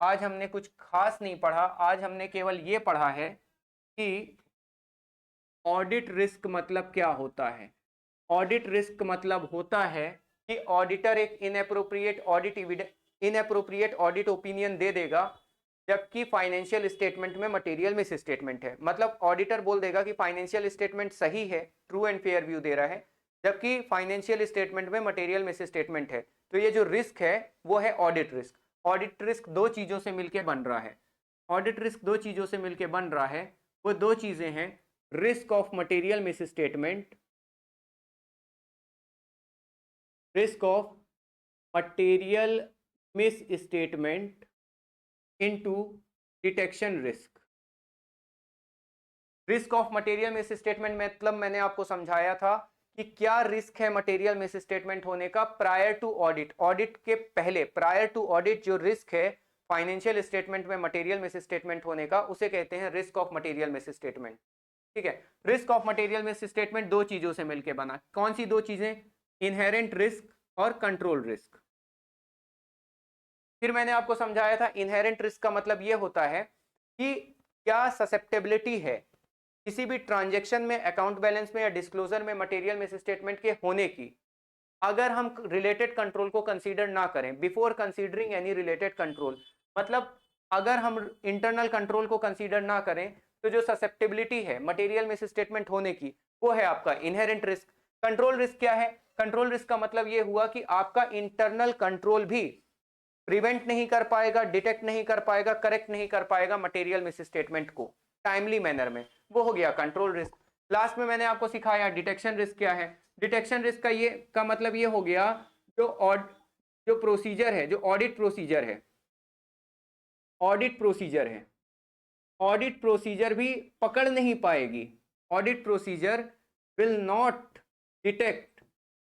आज हमने कुछ खास नहीं पढ़ा, आज हमने केवल ये पढ़ा है कि ऑडिट रिस्क मतलब क्या होता है। ऑडिट रिस्क मतलब होता है कि ऑडिटर एक इनएप्रोप्रिएट ऑडिट ओपिनियन दे देगा जबकि फाइनेंशियल स्टेटमेंट में मटेरियल मिस स्टेटमेंट है। मतलब ऑडिटर बोल देगा कि फाइनेंशियल स्टेटमेंट सही है, ट्रू एंड फेयर व्यू दे रहा है, जबकि फाइनेंशियल स्टेटमेंट में मटेरियल मिस स्टेटमेंट है। तो ये जो रिस्क है वो है ऑडिट रिस्क। ऑडिट रिस्क दो चीजों से मिलकर बन रहा है, ऑडिट रिस्क दो चीजों से मिलकर बन रहा है। वो दो चीजें हैं, risk of material miss statement, risk of material misstatement into detection risk. Risk of material misstatement मतलब मैंने आपको समझाया था कि क्या रिस्क है मटेरियल मिस स्टेटमेंट होने का प्रायर टू ऑडिट। ऑडिट के पहले, प्रायर टू ऑडिट जो रिस्क है फाइनेंशियल स्टेटमेंट में मटेरियल मिस स्टेटमेंट होने का, उसे कहते हैं risk of material miss statement. ठीक है, risk of material miss statement दो चीजों से मिलकर बना। कौन सी दो चीजें? इनहेरेंट रिस्क और कंट्रोल रिस्क। फिर मैंने आपको समझाया था इनहेरेंट रिस्क का मतलब यह होता है कि क्या ससेप्टेबिलिटी है किसी भी ट्रांजैक्शन में, अकाउंट बैलेंस में या डिस्क्लोजर में मटेरियल मिस स्टेटमेंट के होने की, अगर हम रिलेटेड कंट्रोल को कंसीडर ना करें, before considering any related control. मतलब अगर हम इंटरनल कंट्रोल को कंसीडर ना करें तो जो ससेप्टेबिलिटी है मटेरियल मिस स्टेटमेंट होने की वो है आपका इनहेरेंट रिस्क। कंट्रोल रिस्क क्या है? कंट्रोल रिस्क का मतलब ये हुआ कि आपका इंटरनल कंट्रोल भी प्रिवेंट नहीं कर पाएगा, डिटेक्ट नहीं कर पाएगा, करेक्ट नहीं कर पाएगा मटेरियल मिस स्टेटमेंट को टाइमली मैनर में, वो हो गया कंट्रोल रिस्क। लास्ट में मैंने आपको सिखाया डिटेक्शन रिस्क क्या है। डिटेक्शन रिस्क का मतलब ये हो गया जो प्रोसीजर है, जो ऑडिट प्रोसीजर है, ऑडिट प्रोसीजर भी पकड़ नहीं पाएगी, audit procedure will not detect,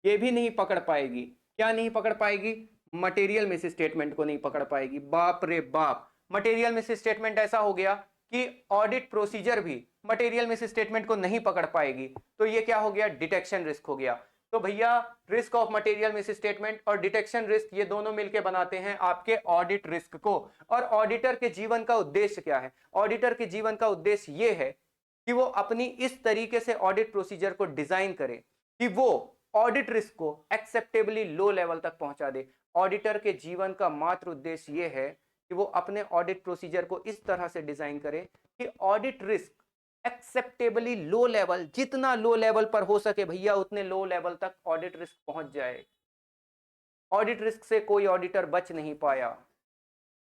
ये भी नहीं पकड़ पाएगी। क्या नहीं पकड़ पाएगी? मटेरियल मिस स्टेटमेंट को नहीं पकड़ पाएगी। बाप रे बाप, मटेरियल मिस स्टेटमेंट ऐसा हो गया कि ऑडिट प्रोसीजर भी मटेरियल मिस स्टेटमेंट को नहीं पकड़ पाएगी, तो ये क्या हो गया? डिटेक्शन रिस्क हो गया। तो भैया risk of material miss statement और डिटेक्शन रिस्क ये दोनों मिलकर बनाते हैं आपके ऑडिट रिस्क को। और ऑडिटर के जीवन का उद्देश्य क्या है? ऑडिटर के जीवन का उद्देश्य ये है कि वो अपनी इस तरीके से ऑडिट प्रोसीजर को डिजाइन करे कि वो ऑडिट रिस्क को एक्सेप्टेबली लो लेवल तक पहुंचा दे। ऑडिटर के जीवन का मात्र उद्देश्य ये है कि वो अपने ऑडिट प्रोसीजर को इस तरह से डिजाइन करे कि audit risk acceptably low level, जितना लो लेवल पर हो सके भैया उतने लो लेवल तक ऑडिट रिस्क पहुंच जाए। ऑडिट रिस्क से कोई ऑडिटर बच नहीं पाया,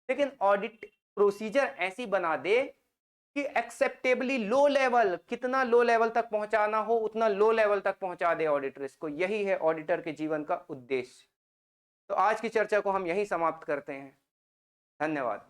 लेकिन ऑडिट प्रोसीजर ऐसी बना दे कि एक्सेप्टेबली लो लेवल, कितना लो लेवल तक पहुंचाना हो उतना लो लेवल तक पहुंचा दे ऑडिट रिस्क को। यही है ऑडिटर के जीवन का उद्देश्य। तो आज की चर्चा को हम यहीं समाप्त करते हैं। धन्यवाद।